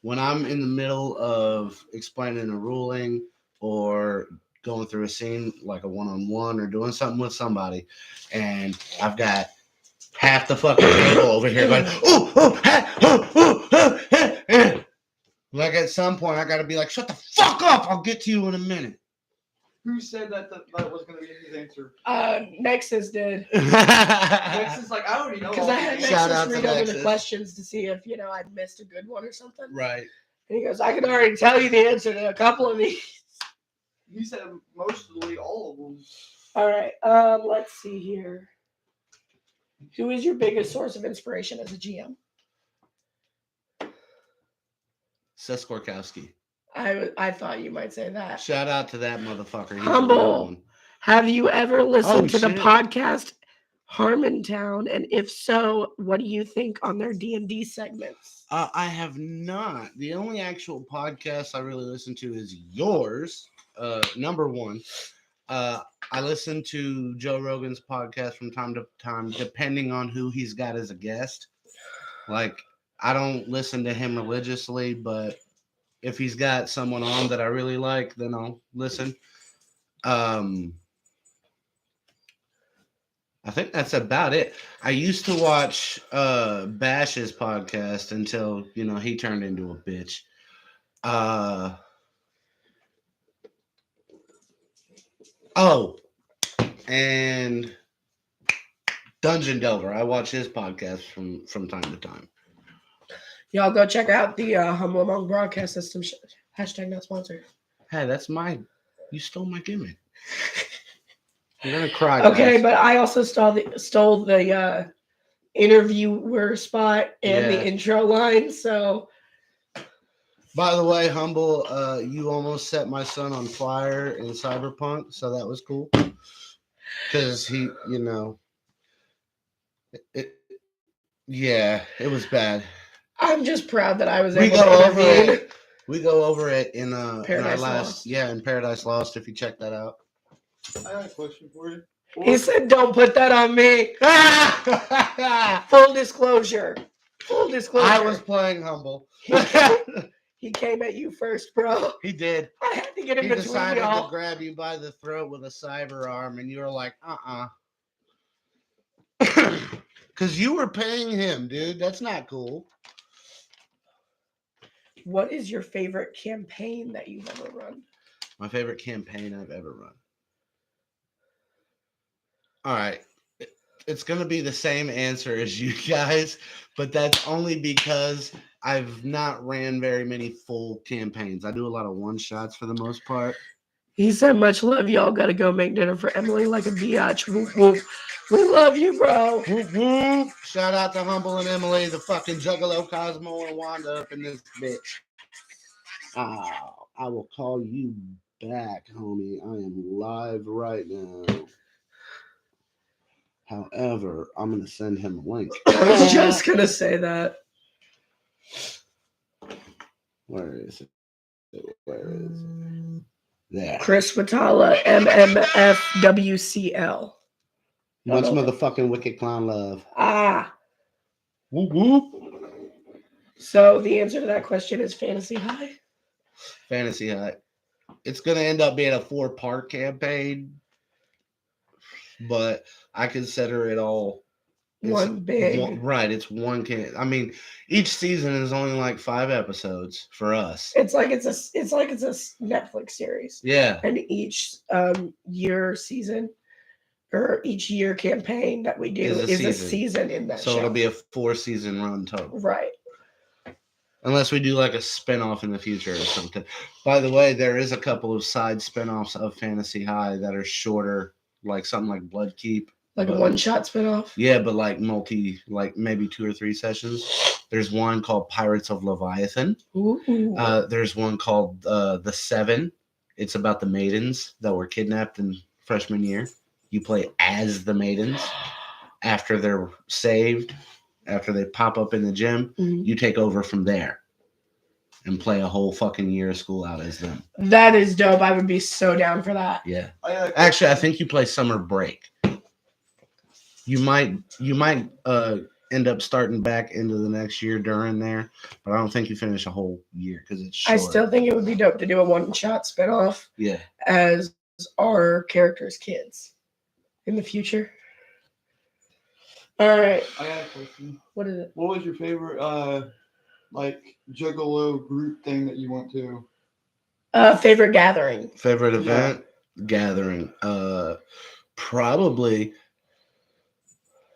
When I'm in the middle of explaining a ruling or going through a scene like a one-on-one or doing something with somebody, and I've got half the fucking table over here going, like at some point I gotta be like, shut the fuck up, I'll get to you in a minute. Who said that was gonna be his answer? Nexus did. Next is like, I already know. Because all I had the Shout Nexus out to read over the Nexus. questions to see if I'd missed a good one or something. Right. And he goes, I can already tell you the answer to a couple of these. You said mostly all of them. All right. Let's see here. Who is your biggest source of inspiration as a GM? Seskorkowski. I thought you might say that. Shout out to that motherfucker. He's a Humble. real one. Have you ever listened to the shit. podcast Harmontown? And if so, what do you think on their D&D segments? I have not. The only actual podcast I really listen to is yours, number one. I listen to Joe Rogan's podcast from time to time, depending on who he's got as a guest. Like, I don't listen to him religiously, but if he's got someone on that I really like, then I'll listen. I think that's about it. I used to watch Bash's podcast until, he turned into a bitch. And Dungeon Delver. I watch his podcast from time to time. Y'all go check out the Humble Among Broadcast System. Hashtag not sponsored. Hey, you stole my gimmick. You're gonna cry. Okay, guys. but I also stole the interviewer spot and the Yeah. intro line. So By the way, Humble, you almost set my son on fire in Cyberpunk, so that was cool. Because he, it was bad. I'm just proud that I was We able go to over intervene. it. We go over it in our Paradise last, Lost. in Paradise Lost. If you check that out. I got a question for you. He said, "Don't put that on me." Full disclosure. Full disclosure. I was playing Humble. He came at you first, bro. He did. I had to get in He between decided to y'all. grab you by the throat with a cyber arm, and you were like, Because you were paying him, dude. That's not cool. What is your favorite campaign that you've ever run? My favorite campaign I've ever run. All right. It's going to be the same answer as you guys, but that's only because I've not ran very many full campaigns. I do a lot of one shots for the most part. He said, "Much love, y'all. Gotta go make dinner for Emily like a biatch. Whoop, whoop. We love you, bro." Whoop, whoop. Shout out to Humble and Emily, the fucking Juggalo, Cosmo, and Wanda up in this bitch. I will call you back, homie. I am live right now. However, I'm gonna send him a link. I was just gonna say that. Where is it? Where is it? There. Chris Watala, MMFWCL. Much motherfucking wicked clown love. Ah. Whoop whoop. So the answer to that question is Fantasy High. Fantasy Hut. It's gonna end up being a 4-part campaign, but I consider it all One big. right. It's one I mean, each season is only like 5 episodes for us. It's like it's a Netflix series. Yeah. And each year season or each year campaign that we do is a season in that show. So it'll be a 4-season run total. Right. Unless we do like a spinoff in the future or something. By the way, there is a couple of side spinoffs of Fantasy High that are shorter, like something like Bloodkeep. Like a one-shot spinoff? Yeah, but like maybe 2 or 3 sessions. There's one called Pirates of Leviathan. Ooh. There's one called The Seven. It's about the maidens that were kidnapped in freshman year. You play as the maidens after they're saved. After they pop up in the gym, you take over from there and play a whole fucking year of school out as them. That is dope. I would be so down for that. Yeah. Actually, I think you play summer break. You might end up starting back into the next year during there, but I don't think you finish a whole year because it's short. I still think it would be dope to do a one-shot spinoff. Yeah. As our characters' kids in the future. All right. I got a question. What is it? What was your favorite, like, Juggalo group thing that you went to? Favorite gathering. Favorite event? Gathering. Probably,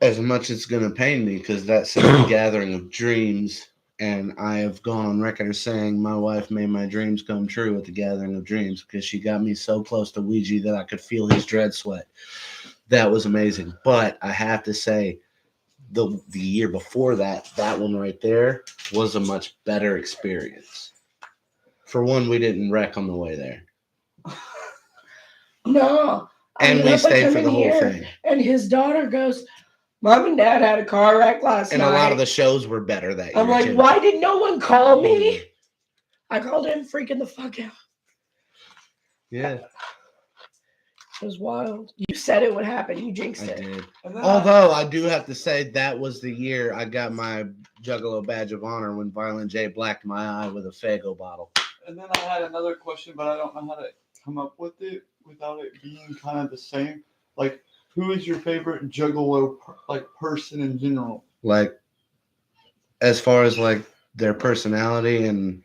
as much it's going to pain me, because that's a gathering of dreams. And I have gone on record as saying my wife made my dreams come true at the gathering of dreams because she got me so close to Ouija that I could feel his dread sweat. That was amazing. But I have to say, the year before that one right there was a much better experience. For one, we didn't wreck on the way there. No. And we stayed for the whole thing. And his daughter goes, "Mom and Dad had a car wreck last night." And a lot of the shows were better that year. I'm like, too. Why did no one call me? I called him freaking the fuck out. Yeah. It was wild. You said it would happen. You jinxed it. I did. Although I do have to say that was the year I got my Juggalo badge of honor when Violent J blacked my eye with a Faygo bottle. And then I had another question, but I don't know how to come up with it without it being kind of the same. Like, who is your favorite Juggalo person in general? Like, as far as like their personality and.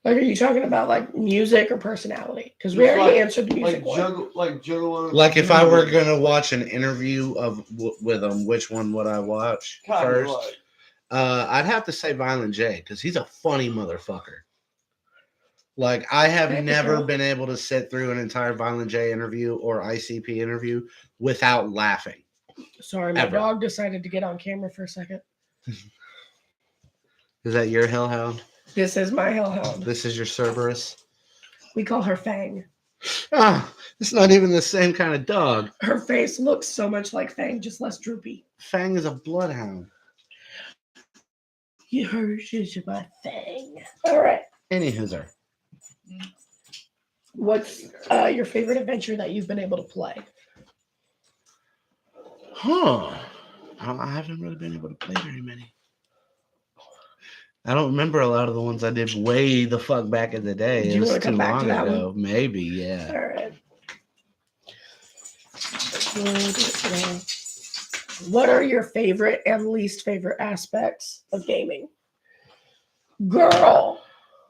Like, are you talking about like music or personality? Because we already answered the music one. Juggalo. Like, if I were gonna watch an interview with them, which one would I watch first? Like. I'd have to say Violent J because he's a funny motherfucker. Like, I have never been able to sit through an entire Violent J interview or ICP interview without laughing. Sorry, my dog decided to get on camera for a second. Is that your hellhound? This is my hellhound. This is your Cerberus? We call her Fang. Ah, it's not even the same kind of dog. Her face looks so much like Fang, just less droopy. Fang is a bloodhound. You heard she's my Fang. All right. Any hooser. What's your favorite adventure that you've been able to play? I haven't really been able to play very many. I don't remember a lot of the ones I did way the fuck back in the day. Do you want to come back to that one? Maybe, yeah. All right. What are your favorite and least favorite aspects of gaming? Girl.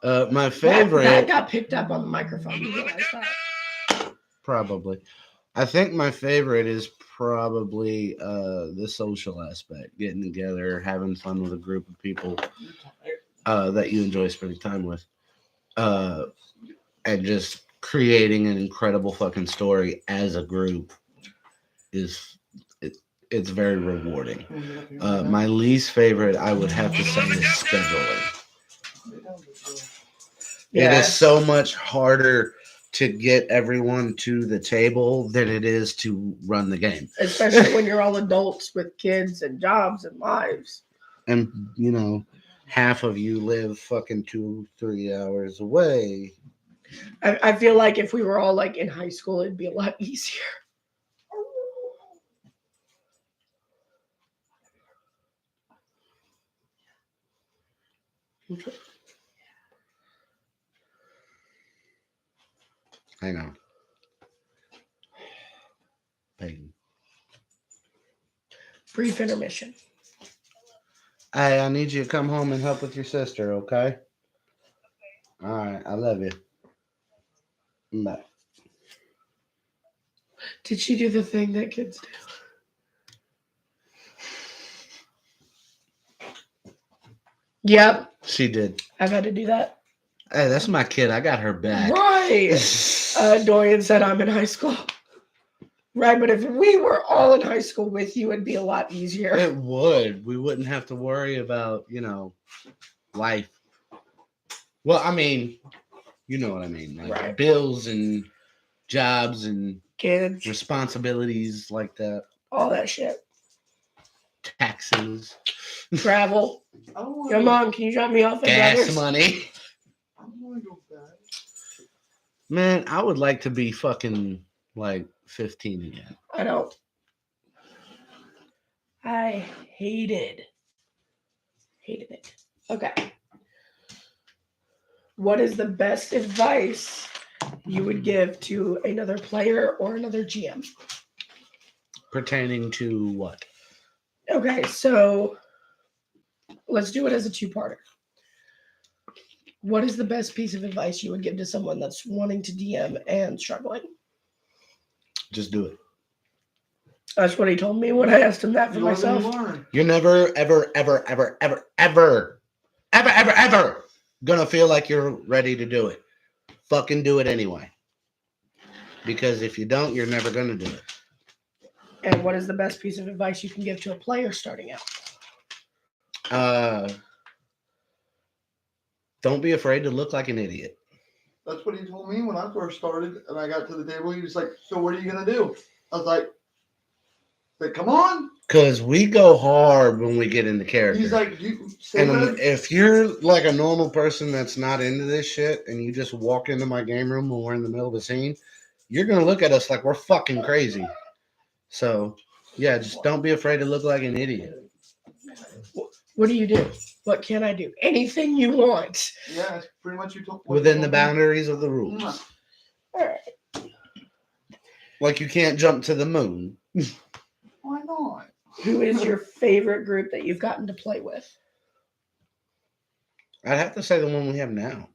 My favorite. That got picked up on the microphone. You realize that? Probably. I think my favorite is probably the social aspect, getting together, having fun with a group of people. that you enjoy spending time with, and just creating an incredible fucking story as a group is it's very rewarding. My least favorite, I would have to say, is scheduling. It is so much harder to get everyone to the table than it is to run the game. Especially when you're all adults with kids and jobs and lives. And, you know, half of you live fucking 2-3 hours away. I feel like if we were all like in high school, it'd be a lot easier. Hang on. Peyton. Brief intermission. Hey, I need you to come home and help with your sister, okay? All right, I love you. Bye. Did she do the thing that kids do? Yep, She did. I've had to do that. Hey, that's my kid. I got her back. Right. Dorian said I'm in high school. Right, but if we were all in high school with you, it'd be a lot easier. It would. We wouldn't have to worry about, you know, life. Well, I mean, you know what I mean. Like Right. bills and jobs and Kids, responsibilities like that. all that shit. Taxes. Travel. I don't want Yo, Mom, can you drop me off at Gas Brothers? money. I don't want to go back. Man, I would like to be fucking like 15 again. I don't. I hated it. Okay. What is the best advice you would give to another player or another GM? Pertaining to what? Okay, so let's do it as a two-parter. What is the best piece of advice you would give to someone that's wanting to DM and struggling? Just do it. That's what he told me when I asked him that for You live and myself. you learn. You're never, ever gonna feel like you're ready to do it. Fucking do it anyway. Because if you don't, you're never gonna do it. And what is the best piece of advice you can give to a player starting out? Don't be afraid to look like an idiot. That's what he told me when I first started, and I got to the table. He was like, "So what are you gonna do?" I was like, come on." Because we go hard when we get into character. He's like, "You say And that." if you're like a normal person that's not into this shit and you just walk into my game room when we're in the middle of a scene, you're going to look at us like we're fucking crazy. So, yeah, just don't be afraid to look like an idiot. What do you do? What can I do? Anything you want. Yeah, that's pretty much you told. Within the boundaries of the rules. All right. Like you can't jump to the moon. Why not? Who is your favorite group that you've gotten to play with? I'd have to say the one we have now.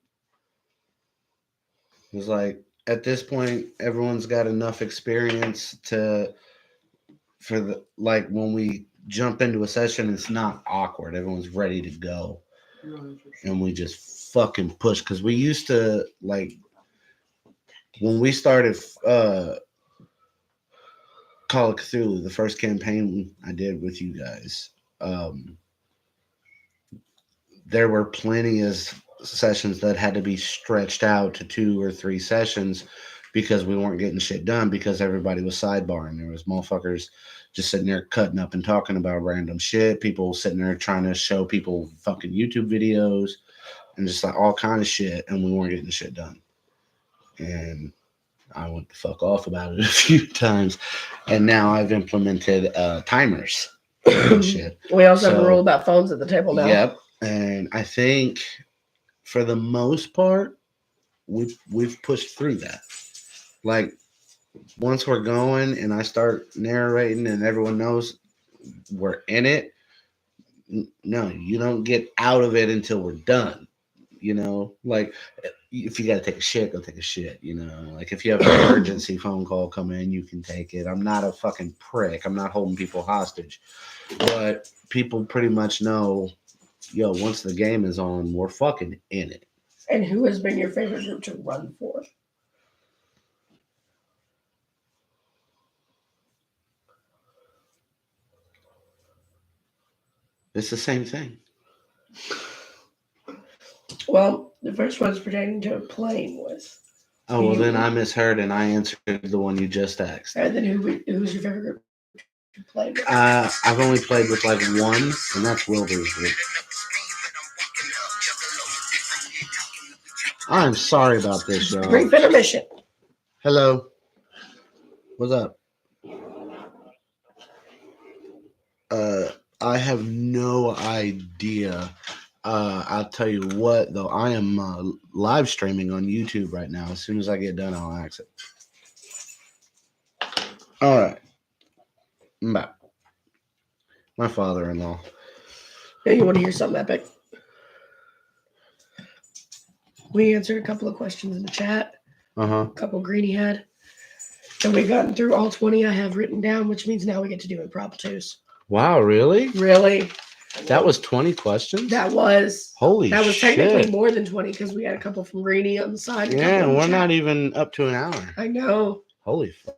It's like at this point, everyone's got enough experience for the like when we jump into a session, it's not awkward. Everyone's ready to go, and we just fucking push. Because we used to like when we started Call of Cthulhu, the first campaign I did with you guys. There were plenty of sessions that had to be stretched out to 2 or 3 sessions because we weren't getting shit done because everybody was sidebarring. There was motherfuckers just sitting there cutting up and talking about random shit. People sitting there trying to show people fucking YouTube videos and just like all kind of shit, and we weren't getting shit done. And I went the fuck off about it a few times, and now I've implemented timers and shit. We also have a So, rule about phones at the table now. Yep, and I think for the most part, we've pushed through that. Like once we're going, and I start narrating, and everyone knows we're in it. No, you don't get out of it until we're done. You know, like if you got to take a shit, go take a shit. You know, like if you have an emergency phone call come in, you can take it. I'm not a fucking prick. I'm not holding people hostage, but people pretty much know yo, once the game is on, we're fucking in it. And who has been your favorite group to run for? It's the same thing. Well, the first one's pertaining to playing with. Oh, well, then I misheard and I answered the one you just asked. And then who's your favorite group to play with? I've only played with like one, and that's Wilbur's group. I'm sorry about this, y'all. Brief intermission. Hello. What's up? I have no idea. I'll tell you what, though. I am live streaming on YouTube right now. As soon as I get done, I'll ask it. All right. I'm back. My father-in-law. Hey, you want to hear something epic? We answered a couple of questions in the chat. Uh-huh. A couple Greeny had. And we've gotten through all 20 I have written down, which means now we get to do impromptus. Wow, really? Really? That was 20 questions? That was Holy technically shit. more than 20 because we had a couple from Greeny on the side. Yeah, we're not even up to an hour. I know. Holy fuck.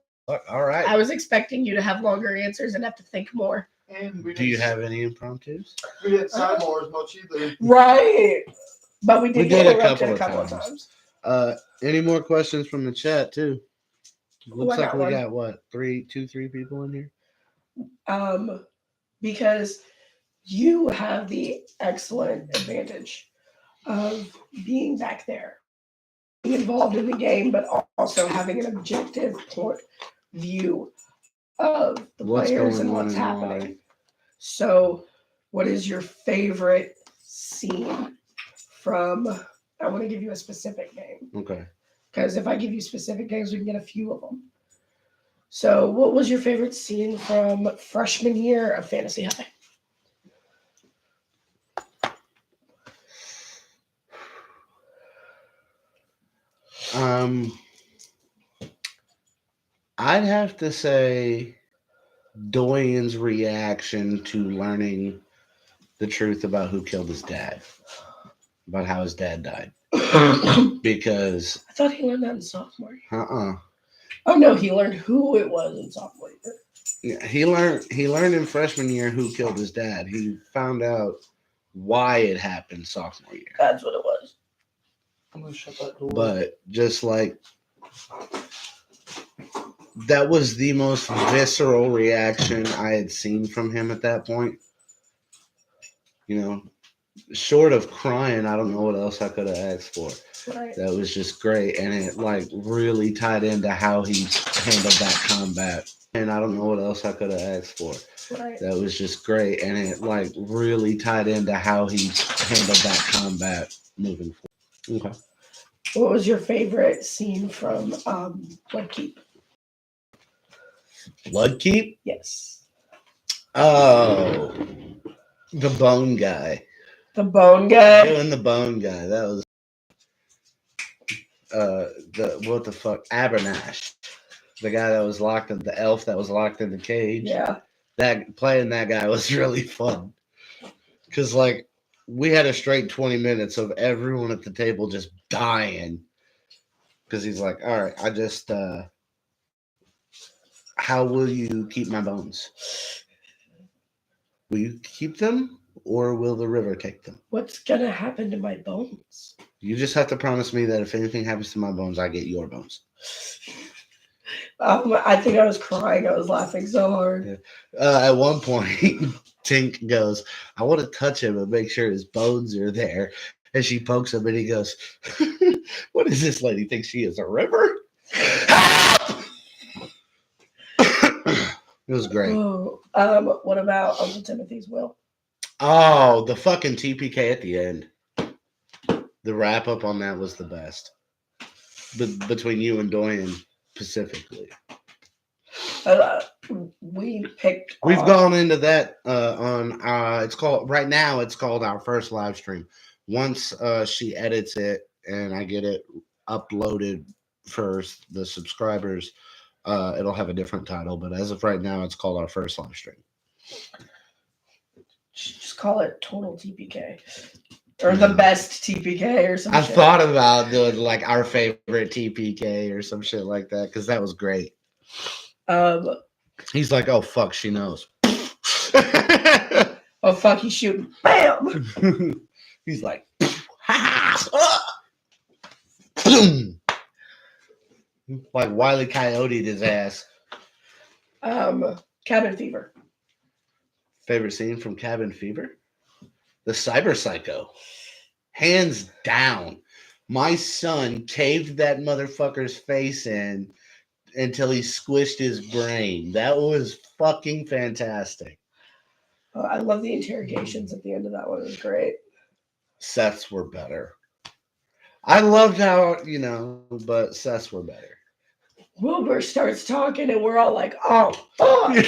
All right. I was expecting you to have longer answers and have to think more. And Do you have any impromptus? We didn't sidebar as much either. Right. But we did get a interrupted a couple couple of of times. Any more questions from the chat too? Looks I like got we one. got what, three people in here? Because you have the excellent advantage of being back there, being involved in the game, but also having an objective view of the What's players going and on what's and happening. why? So, what is your favorite scene from? I want to give you a specific game. Okay. Because if I give you specific games, we can get a few of them. So, what was your favorite scene from freshman year of Fantasy High? I'd have to say Doyen's reaction to learning the truth about who killed his dad, about how his dad died. Because I thought he learned that in sophomore year. Oh no, he learned who it was in sophomore year. Yeah, he learned in freshman year who killed his dad. He found out why it happened sophomore year. That's what it was. I'm gonna shut that door. But just like that was the most visceral reaction I had seen from him at that point. You know, short of crying, I don't know what else I could have asked for. Right. That was just great, and it like really tied into how he handled that combat. And I don't know what else I could have asked for. Right. That was just great, and it like really tied into how he handled that combat moving forward. Okay. What was your favorite scene from Bloodkeep? Bloodkeep? Yes. Oh, the bone guy. The bone guy. Doing the bone guy. That was what the fuck? Abernash. The guy that was locked in the elf that was locked in the cage. Yeah. That playing that guy was really fun. Cause like we had a straight 20 minutes of everyone at the table just dying. Cause he's like, all right, I just how will you keep my bones? Will you keep them or will the river take them? What's gonna happen to my bones? You just have to promise me that if anything happens to my bones, I get your bones. I think I was crying. I was laughing so hard. Yeah. At one point, Tink goes, I want to touch him and make sure his bones are there. And she pokes him and he goes, what does this lady think she is, a river? It was great. Oh, what about Uncle Timothy's will? Oh, the fucking TPK at the end. The wrap up on that was the best. Between you and Doyen specifically. We picked. We've gone into that on it's called our first live stream. Once she edits it and I get it uploaded for the subscribers, it'll have a different title. But as of right now, it's called our first live stream. Just call it total TPK. Or the best TPK or some I shit. thought about doing like our favorite TPK or some shit like that because that was great. He's like, oh fuck, she knows. Oh fuck, he's shooting. Bam! He's like, boom. Like Wile E. Coyote'd his ass. Cabin Fever. Favorite scene from Cabin Fever? The Cyber Psycho. Hands down. My son caved that motherfucker's face in until he squished his brain. That was fucking fantastic. I love the interrogations at the end of that one. It was great. Seth's were better. I loved how, but Seth's were better. Wilbur starts talking and we're all like, oh, fuck.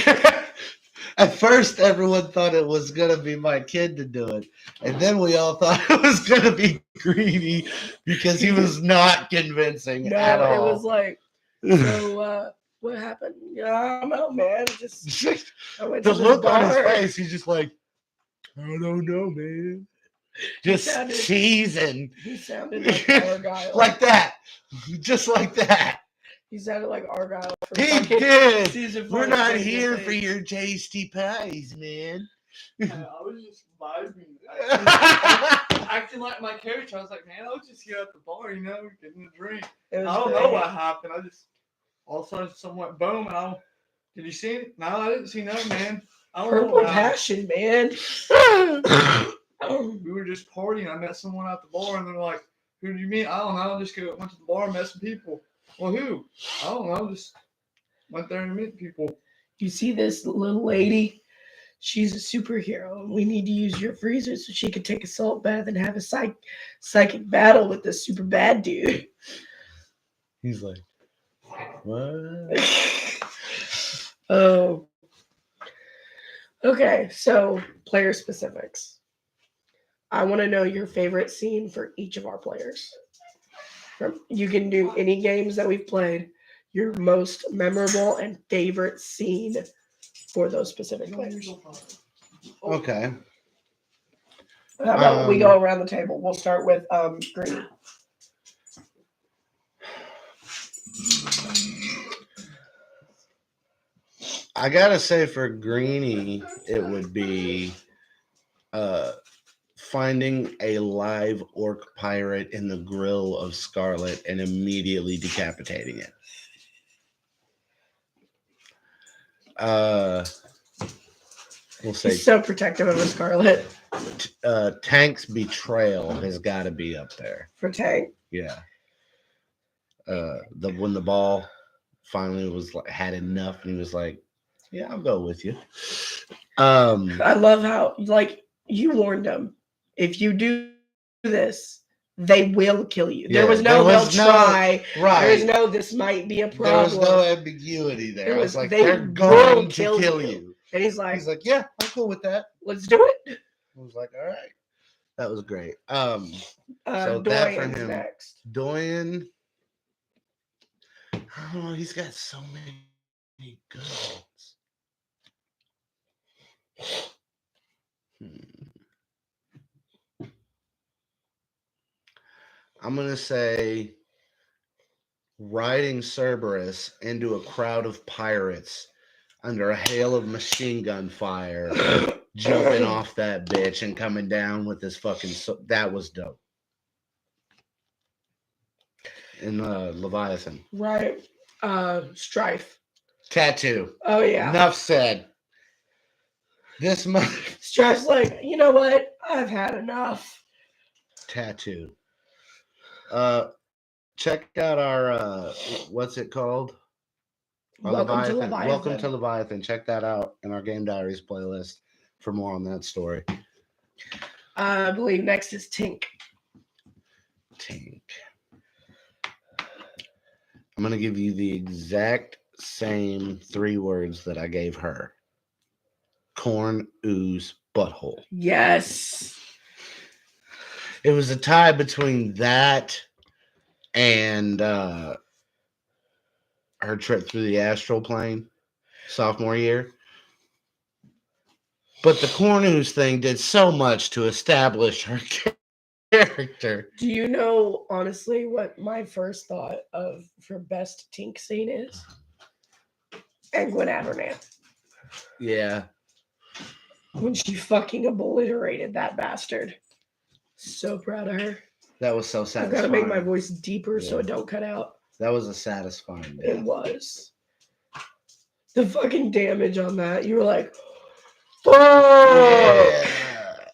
At first, everyone thought it was going to be my kid to do it. And then we all thought it was going to be Greedy because he was not convincing at all. It was like, so what happened? Yeah, I don't know, man. I went the to look this on his bar. face, he's just like, I don't know, man. Just cheesing. He sounded like Argyle. Like that. Just like that. He sounded like Argyle. He did. Season We're 4 not Stranger here Things. for your tasty pies, man. I was just vibing. Acting like my character. I was like, man, I was just here at the bar, getting a drink. It was I don't great. know what happened. I just all of a sudden someone boom, and did you see it? No, I didn't see nothing, man. I don't know Purple what happened. passion, man. We were just partying. I met someone at the bar, and they're like, "Who did you meet?" I don't know. I just went to the bar and met some people. Well, who? I don't know. Just went there and met people. You see this little lady? She's a superhero. We need to use your freezer so she can take a salt bath and have a psychic battle with this super bad dude. He's like, what? Oh. Okay, so player specifics. I want to know your favorite scene for each of our players. You can do any games that we've played, your most memorable and favorite scene for those specific players. Okay. How about we go around the table? We'll start with Green. I gotta say for Greenie, it would be finding a live orc pirate in the grill of Scarlet and immediately decapitating it. We'll say He's so protective of a Scarlet. Tank's betrayal has got to be up there. For Tank. Yeah. When the ball finally had enough, and he was like, "Yeah, I'll go with you." I love how you warned them. If you do this, they will kill you. Yeah, there was no they'll try. Right. There's no this might be a problem. There was no ambiguity there. I was like, they they're going to kill kill you. And he's like, yeah, I'm cool with that. Let's do it. I was like, all right. That was great. So that for Dorian's him. next. Dorian, oh, he's got so many good ones. I'm going to say riding Cerberus into a crowd of pirates under a hail of machine gun fire, jumping off that bitch and coming down with this fucking... that was dope. In Leviathan. Right. Strife. Tattoo. Oh, yeah. Enough said. This month... Strife's like, you know what? I've had enough. Tattoo. Check out our what's it called? Welcome to Leviathan. Welcome to Leviathan. Check that out in our Game Diaries playlist for more on that story. I believe next is Tink. Tink. I'm gonna give you the exact same 3 words that I gave her. Corn, ooze, butthole. Yes. It was a tie between that and her trip through the astral plane sophomore year. But the Cornus thing did so much to establish her character. Do you know, honestly, what my first thought of for best Tink scene is? Gwen Abernath. Yeah. When she fucking obliterated that bastard. So proud of her. That was so I've satisfying. got to make my voice deeper so Yeah. it don't cut out. That was a satisfying It death. was. The fucking damage on that. You were like, oh! Yeah.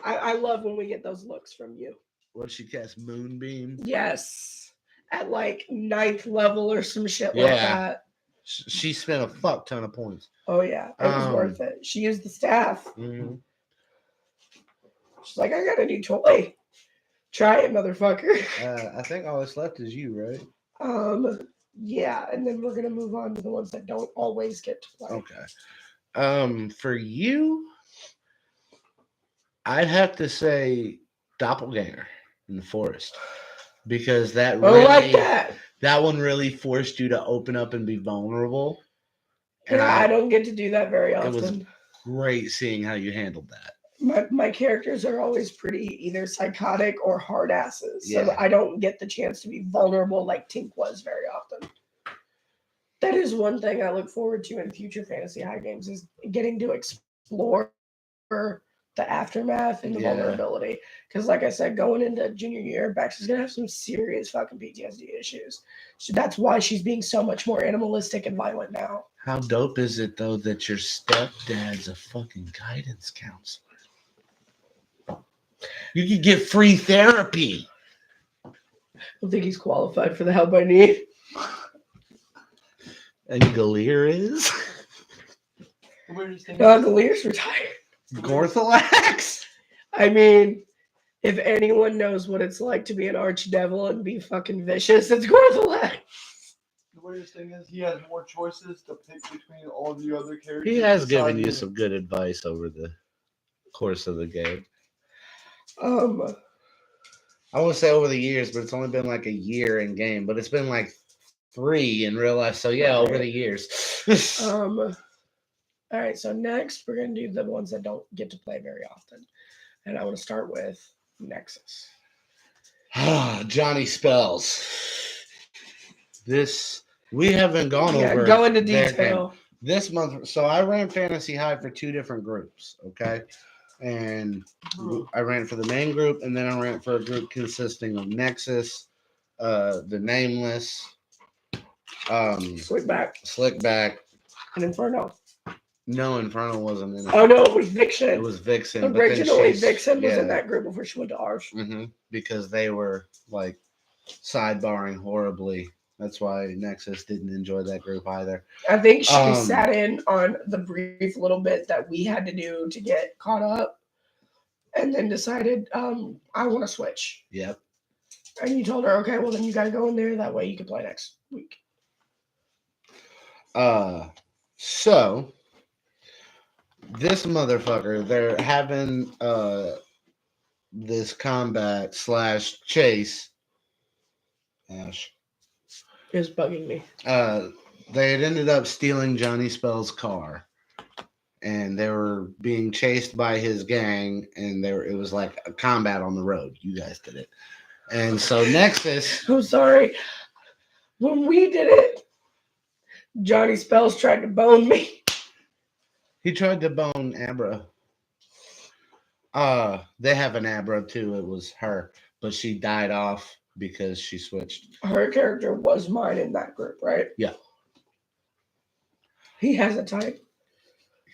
I love when we get those looks from you. What she cast? Moonbeam? Yes. At like 9th level or some shit like Yeah. that. She spent a fuck ton of points. Oh, yeah. It was worth it. She used the staff. Mm-hmm. She's like, I got a new toy. Try it, motherfucker. I think all that's left is you, right? Yeah, and then we're gonna move on to the ones that don't always get to play. Okay. For you, I'd have to say Doppelganger in the Forest. Because that really, like that. That one really forced you to open up and be vulnerable. And Yeah, I don't get to do that very often. It was great seeing how you handled that. My characters are always pretty either psychotic or hard asses. So Yeah. I don't get the chance to be vulnerable like Tink was very often. That is one thing I look forward to in future Fantasy High games is getting to explore the aftermath and the vulnerability. Because like I said, going into junior year, Bex is going to have some serious fucking PTSD issues. So that's why she's being so much more animalistic and violent now. How dope is it, though, that your stepdad's a fucking guidance counselor? You could get free therapy. I don't think he's qualified for the help I need. And Galir is? Galir's retired. Gorthalax? I mean, if anyone knows what it's like to be an archdevil and be fucking vicious, it's Gorthalax. The weirdest thing is he has more choices to pick between all the other characters. He has given you some good advice over the course of the game. I want to say over the years, but it's only been like a year in game, but it's been like 3 in real life. So yeah, over the years. All right, so next we're gonna do the ones that don't get to play very often, and I want to start with Nexus. Johnny Spells. This we haven't gone over. Go into detail. This month, so I ran Fantasy High for 2 different groups. Okay. And I ran for the main group, and then I ran for a group consisting of Nexus, the Nameless, Slickback, and Inferno. No, Inferno wasn't in it. Oh no, it was Vixen. It was Vixen. Originally, Vixen was in that group before she went to ours. Mm-hmm, because they were like sidebarring horribly. That's why Nexus didn't enjoy that group either. I think she sat in on the brief little bit that we had to do to get caught up and then decided, I want to switch. Yep. And you told her, okay, well, then you got to go in there. That way you can play next week. So this motherfucker, they're having this combat / chase. Ash. Is bugging me. They had ended up stealing Johnny Spell's car, and they were being chased by his gang, and it was like a combat on the road. You guys did it, and so Nexus. I'm sorry. When we did it, Johnny Spells tried to bone me. He tried to bone Abra. They have an Abra too. It was her, but she died off because she switched. Her character was mine in that group, right? Yeah. He has a type.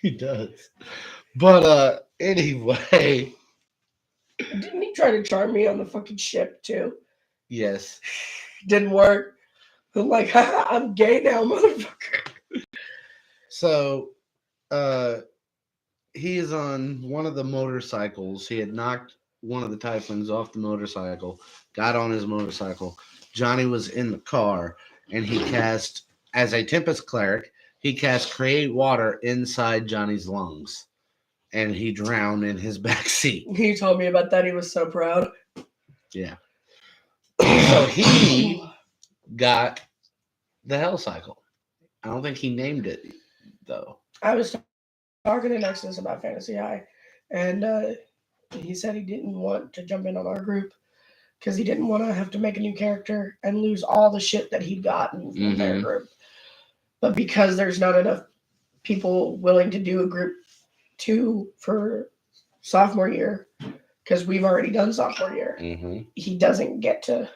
He does. But anyway. Didn't he try to charm me on the fucking ship too? Yes. Didn't work. I'm like, I'm gay now, motherfucker. So he is on one of the motorcycles. He had knocked one of the Typhons off the motorcycle, got on his motorcycle. Johnny was in the car, and he cast, as a Tempest cleric, he cast Create Water inside Johnny's lungs, and he drowned in his back seat. He told me about that. He was so proud. Yeah. So he got the Hell Cycle. I don't think he named it, though. I was talking to Nexus about Fantasy High, and he said he didn't want to jump in on our group because he didn't want to have to make a new character and lose all the shit that he'd gotten from their group. But because there's not enough people willing to do a group 2 for sophomore year, because we've already done sophomore year, he doesn't get to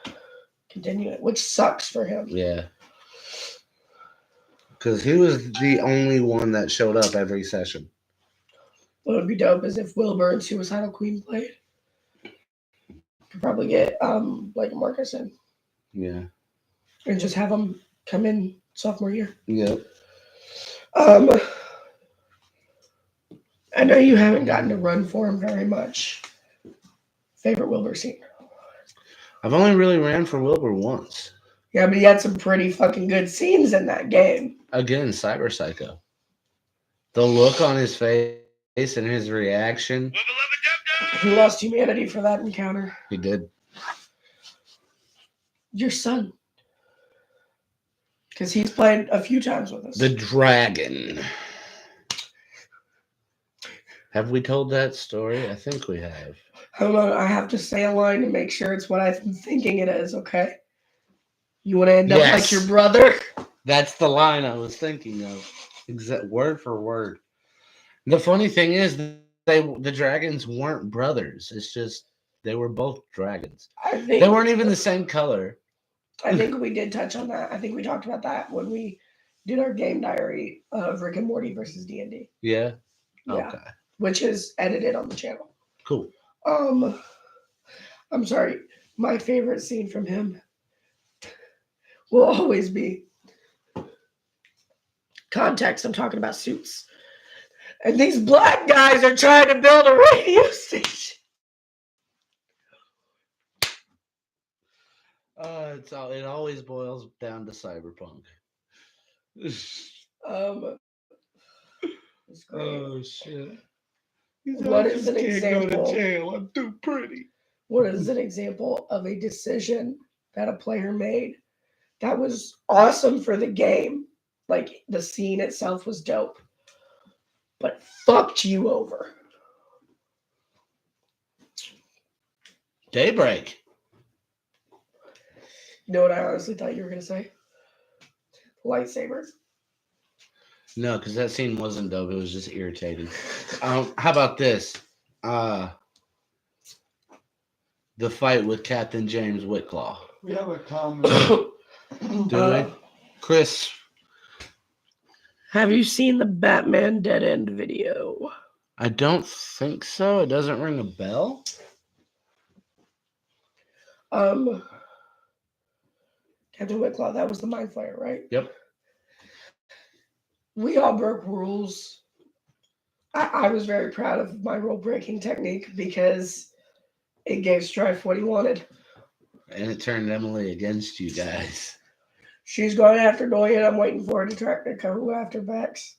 continue it, which sucks for him. Yeah. Because he was the only one that showed up every session. What would be dope is if Wilbur and Suicidal Queen played. Could probably get like Marcus in. Yeah. And just have them come in sophomore year. Yep. I know you haven't gotten to run for him very much. Favorite Wilbur scene? I've only really ran for Wilbur once. Yeah, but he had some pretty fucking good scenes in that game. Again, Cyber Psycho. The look on his face and his reaction. He lost humanity for that encounter. He did. Your son. Because he's played a few times with us. The dragon. Have we told that story? I think we have. Hold on, I have to say a line to make sure it's what I'm thinking it is, okay? You want to end up like your brother? That's the line I was thinking of. Exact word for word. The funny thing is, the dragons weren't brothers. It's just they were both dragons. They weren't even the same color. I think we did touch on that. I think we talked about that when we did our game diary of Rick and Morty versus D&D. Yeah? Yeah. Okay. Which is edited on the channel. Cool. I'm sorry. My favorite scene from him will always be context. I'm talking about Suits. And these black guys are trying to build a radio station. It always boils down to cyberpunk. It's great. Oh shit! What is an example? Go to jail. I'm too pretty. What is an example of a decision that a player made that was awesome for the game? Like the scene itself was dope, but fucked you over. Daybreak. You know what I honestly thought you were gonna say? Lightsabers. No, because that scene wasn't dope. It was just irritating. How about this? The fight with Captain James Whitclaw. We have a common. Do we? Chris. Have you seen the Batman Dead End video? I don't think so. It doesn't ring a bell. Captain Whitclaw, that was the Mind Flayer, right? Yep. We all broke rules. I was very proud of my rule breaking technique because it gave Strife what he wanted. And it turned Emily against you guys. She's going after Doyen. I'm waiting for her to track to go after Vex.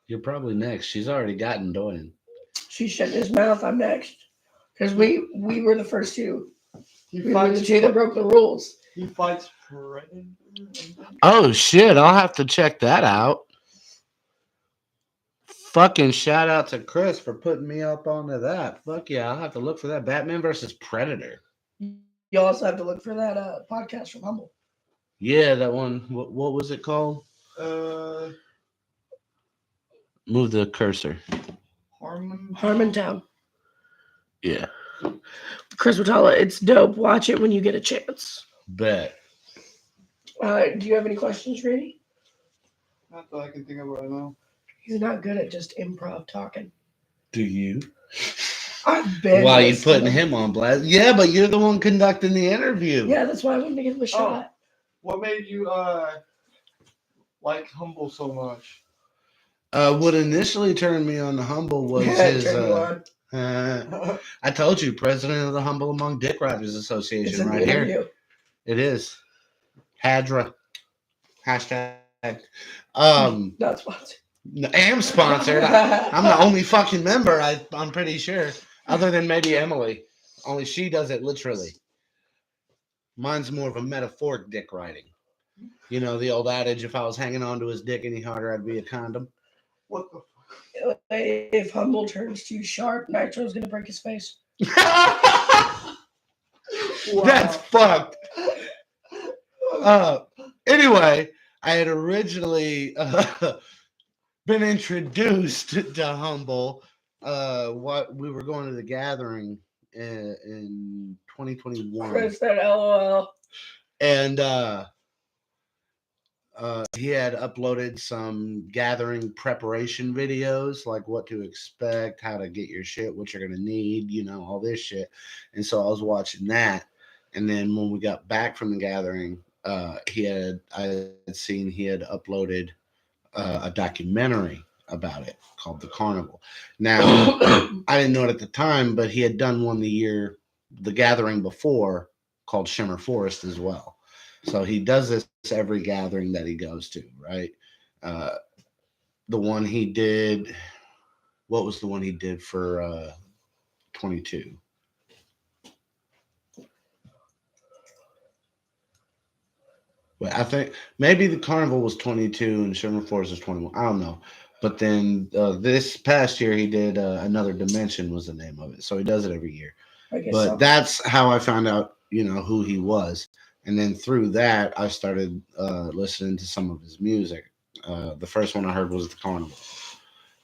You're probably next. She's already gotten Doyen. She shut his mouth. I'm next. Because we were the first two. We were fights the two that broke the rules. He fights Predator. Oh shit! I'll have to check that out. Fucking shout out to Chris for putting me up onto that. Fuck yeah, I'll have to look for that. Batman versus Predator. You also have to look for that podcast from Humble. Yeah, that one. What was it called? Move the cursor. Harmontown. Yeah. Chris Watala, it's dope. Watch it when you get a chance. Bet. Do you have any questions, Randy? Not that I can think of right now. He's not good at just improv talking. Do you? I've been. Why are you putting him on blast? Yeah, but you're the one conducting the interview. Yeah, that's why I wanted to give him a shot. What made you like Humble so much? What initially turned me on to Humble was his. I told you, president of the Humble Among Dick Riders Association, It's in right the here. interview. It is. Hadra. Hashtag. Not sponsored. I am sponsored. I'm the only fucking member, I'm pretty sure. Other than maybe Emily. Only she does it literally. Mine's more of a metaphoric dick riding. You know, the old adage, if I was hanging on to his dick any harder, I'd be a condom. What the fuck? If Humble turns too sharp, Nitro's gonna break his face. That's fucked. Anyway, I had originally been introduced to Humble. What we were going to the gathering in 2021, Chris said LOL. and he had uploaded some gathering preparation videos, like what to expect, how to get your shit, what you're gonna need, all this shit. And so I was watching that, and then when we got back from the gathering, I had seen he had uploaded a documentary about it called The Carnival. Now, I didn't know it at the time, but he had done one the gathering before, called Shimmer Forest as well. So he does this every gathering that he goes to, right? Uh, the one he did, what was the one he did for 22? Well, I think maybe the Carnival was 22 and Shimmer Forest was 21. I don't know. But then this past year he did Another Dimension was the name of it. So he does it every year. I guess But so. that's how I found out, who he was. And then through that, I started listening to some of his music. The first one I heard was The Carnival.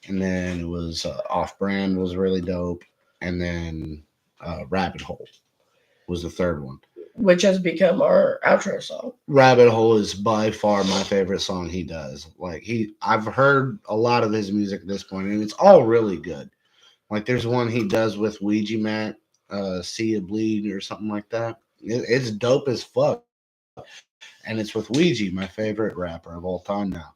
And then it was Off Brand was really dope. And then Rabbit Hole was the third one. Which has become our outro song. Rabbit Hole is by far my favorite song he does. I've heard a lot of his music at this point, and it's all really good. Like there's one he does with Ouija Mat, See You Bleed or something like that. It's dope as fuck, and it's with Ouija, my favorite rapper of all time now.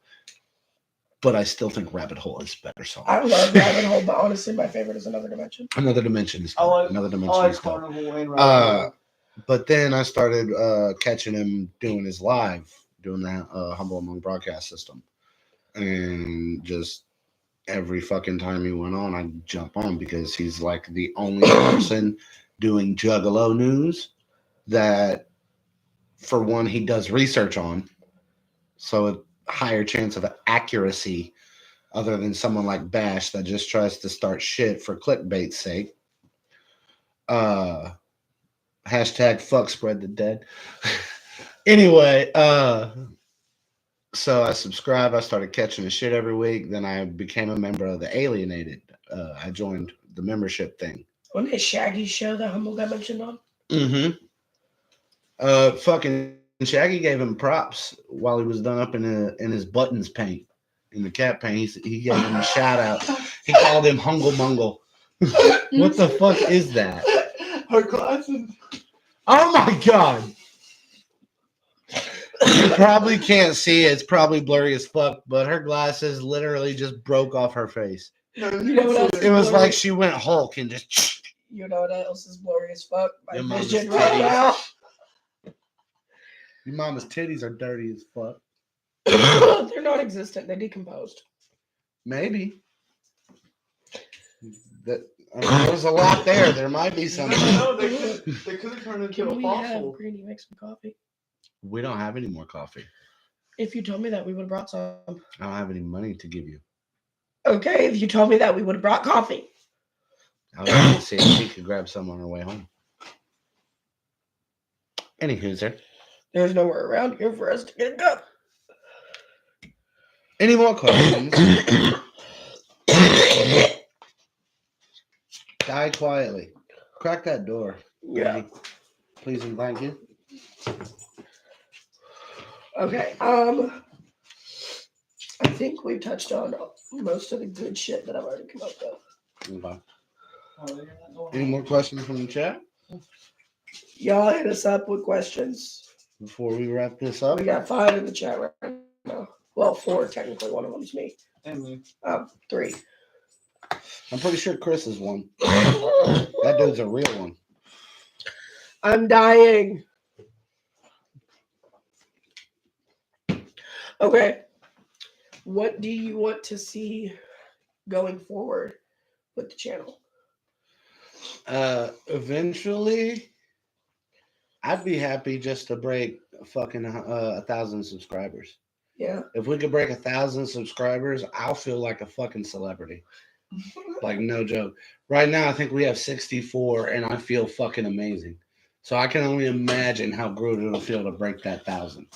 But I still think Rabbit Hole is a better song. I love Rabbit Hole, but honestly, my favorite is Another Dimension. Another Dimension is I dope. like, Another I Dimension like is dope. Carnival and Rabbit Hole. But then I started catching him doing his live, doing that Humble Among broadcast system. And just every fucking time he went on, I'd jump on because he's like the only person doing Juggalo news that, for one, he does research on. So a higher chance of accuracy other than someone like Bash that just tries to start shit for clickbait's sake. Hashtag fuck spread the dead. Anyway, so I subscribed. I started catching the shit every week. Then I became a member of the Alienated. I joined the membership thing. Wasn't it Shaggy's show that Humble got mentioned on? Mm-hmm. Fucking Shaggy gave him props while he was done up in his buttons paint, in the cat paint. He gave him a shout out. He called him Hungle Mungle. What the fuck is that? Her glasses. Oh my god! You probably can't see it. It's probably blurry as fuck, but her glasses literally just broke off her face. No, You know what else It was blurry? like she went Hulk and just. You know what else is blurry as fuck? My Your mama's vision right titties. now. Your mama's titties are dirty as fuck. They're non-existent. They decomposed. Maybe. There's a lot there. There might be You something. never know. They could have turned into Can a we have fossil. Greenie make some coffee? We don't have any more coffee. If you told me that, we would have brought some. I don't have any money to give you. Okay, if you told me that, we would have brought coffee. I was going to see if she could grab some on her way home. Anywho, sir. There's nowhere around here for us to get a cup. Any more questions? Die quietly. Crack that door. Yeah. Lady. Please and thank you. Okay. I think we've touched on most of the good shit that I've already come up with. Okay. Any more questions from the chat Y'all hit us up with questions. before we wrap this up? We got 5 in the chat right now. Well, 4 technically. One of them's me. And me. 3. I'm pretty sure Chris is one. That dude's a real one. I'm dying. Okay. What do you want to see going forward with the channel? Eventually, I'd be happy just to break fucking 1,000 subscribers. Yeah. If we could break 1,000 subscribers, I'll feel like a fucking celebrity. Like, no joke. Right now, I think we have 64, and I feel fucking amazing. So I can only imagine how good it'll feel to break that 1,000.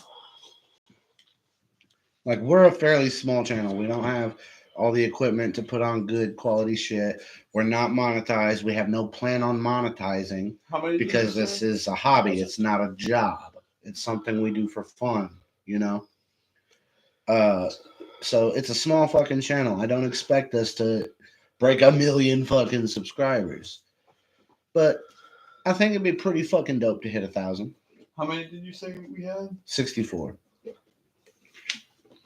Like, we're a fairly small channel. We don't have all the equipment to put on good quality shit. We're not monetized. We have no plan on monetizing How many? did because you this say? is a hobby. It's not a job. It's something we do for fun, you know? So it's a small fucking channel. I don't expect us to break 1,000,000 fucking subscribers. But I think it'd be pretty fucking dope to hit 1,000. How many did you say we had? 64.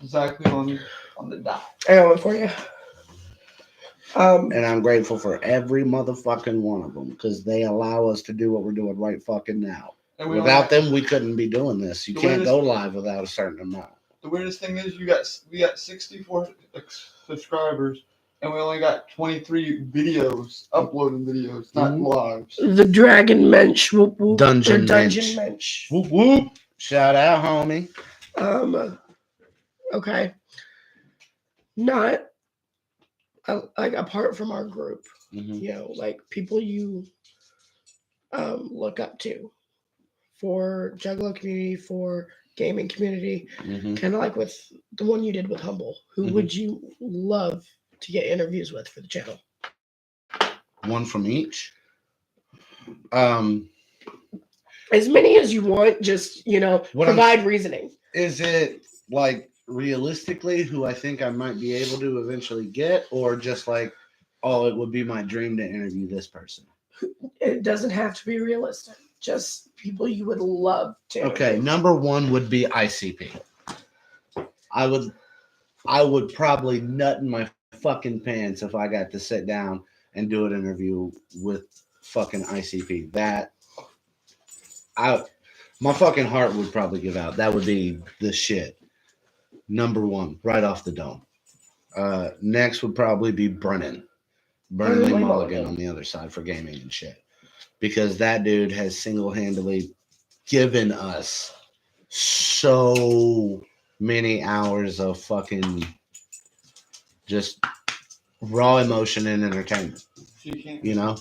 Exactly on the dot. I got one for you. And I'm grateful for every motherfucking one of them because they allow us to do what we're doing right fucking now. And we Without only, them, we couldn't be doing this. You The can't weirdest- go live without a certain amount. the weirdest thing is we got 64 subscribers, and we only got 23 videos, uploading videos, not Mhm. lives. The Dragon Mensch. Whoop, whoop. Dungeon Or Dungeon Mensch. Mensch. Whoop whoop. Shout out, homie. Okay. Not like apart from our group, Mhm. you know, like people you look up to for Juggalo community, for gaming community, Mhm. kind of like with the one you did with Humble. Who Mhm. would you love to get interviews with for the channel? One from each. As many as you want, just, you know, What I'm- provide reasoning. Is it like realistically who I think I might be able to eventually get, or just like, oh, it would be my dream to interview this person? It doesn't have to be realistic. Just people you would love to. Okay, number one would be ICP. I would probably nut in my fucking pants if I got to sit down and do an interview with fucking ICP. My fucking heart would probably give out. That would be the shit. Number one, right off the dome. Next would probably be Brennan Lee Mulligan on the other side for gaming and shit. Because that dude has single-handedly given us so many hours of fucking just raw emotion and entertainment. You know?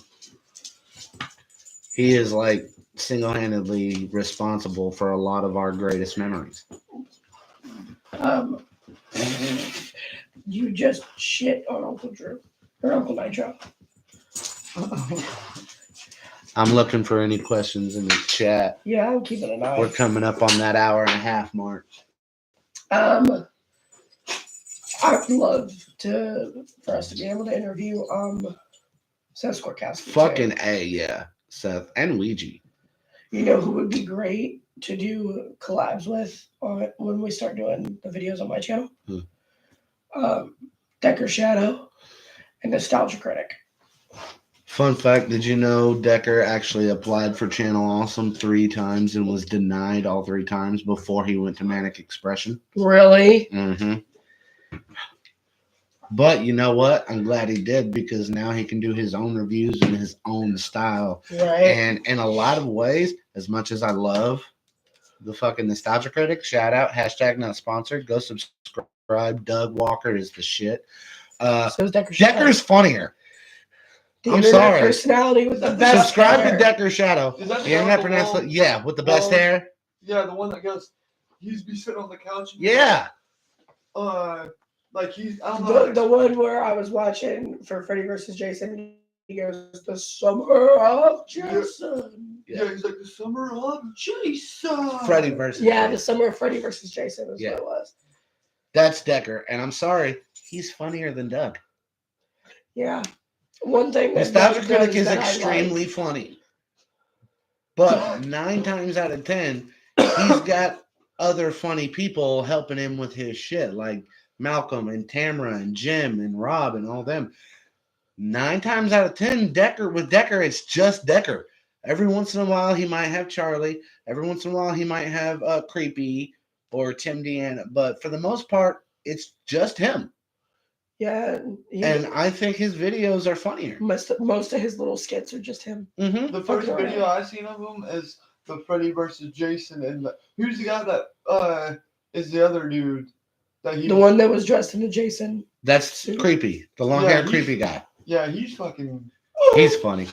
He is like single-handedly responsible for a lot of our greatest memories. You just shit on Uncle Drew or Uncle Nitro. I'm looking for any questions in the chat. Yeah, I'm keeping an eye. We're coming up on that hour and a half mark. I'd love for us to be able to interview Seth Skorkowski. Fucking A, yeah. Seth and Ouija. You know who would be great to do collabs with when we start doing the videos on my channel? Who? Decker Shadow and Nostalgia Critic. Fun fact, did you know Decker actually applied for Channel Awesome 3 times and was denied all 3 times before he went to Manic Expression? Really? Mm-hmm. But you know what? I'm glad he did because now he can do his own reviews in his own style. Right. And in a lot of ways, as much as I love the fucking Nostalgia Critic, shout out, # not sponsored, go subscribe. Doug Walker is the shit. So is Decker Shadow. Decker's funnier. The I'm internet sorry. personality with the best Subscribe hair. to Decker Shadow. Is that The the internet guy with the pronounce long- yeah, with the best long- hair. Yeah, the one that goes. He used to be sitting on the couch. And Yeah. Like he's. I don't know. The one where I was watching for Freddy vs. Jason, he goes, "The Summer of Jason." Yeah, he's like the summer of Jason. Freddy versus Yeah, the Jason. Summer of Freddy vs. Jason is Yeah. what it was. That's Decker, and I'm sorry, he's funnier than Doug. Yeah. One thing that Nostalgia Doug Critic does is that I extremely like- funny. But 9 times out of 10, he's got other funny people helping him with his shit, like Malcolm and Tamara and Jim and Rob and all them. 9 times out of 10, Decker, it's just Decker. Every once in a while, he might have Charlie. Every once in a while, he might have Creepy or Tim Deanna. But for the most part, it's just him. Yeah. And I think his videos are funnier. Most of his little skits are just him. Mm-hmm. The first Fucking video I seen of him is the Freddy versus Jason, and who's the guy that is the other dude That he The one that was dressed in a Jason. That's Suit. creepy. The long Yeah, hair he's- creepy guy. Yeah, he's fucking. He's funny.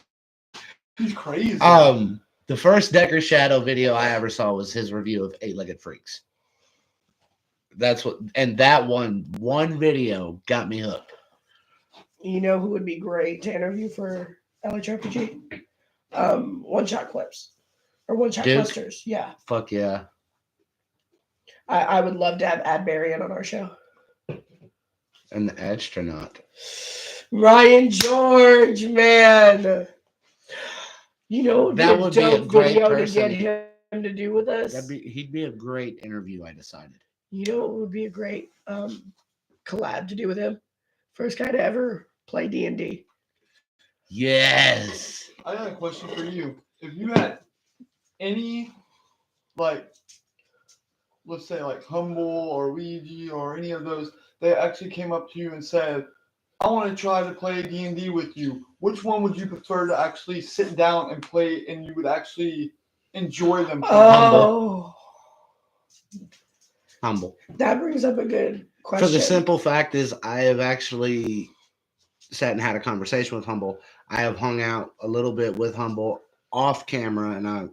He's crazy. The first Decker Shadow video I ever saw was his review of Eight-Legged Freaks. That's what, and that one video got me hooked. You know who would be great to interview for LHRPG? One shot clips or one shot Duke? clusters. Yeah, Fuck yeah. I would love to have Ad Barry on our show. And the astronaut. Ryan George, man. You know, That would be a dope great video to person. get him to do with us. He'd be a great interview, I decided. You know, it would be a great collab to do with him. First guy to ever play D&D. Yes. I got a question for you. If you had any, like, let's say, like Humble or Ouija or any of those, they actually came up to you and said, "I want to try to play D&D with you." Which one would you prefer to actually sit down and play, and you would actually enjoy them playing? Oh, Humble. that brings up a good question. For the simple fact is, I have actually sat and had a conversation with Humble. I have hung out a little bit with Humble off camera, and I,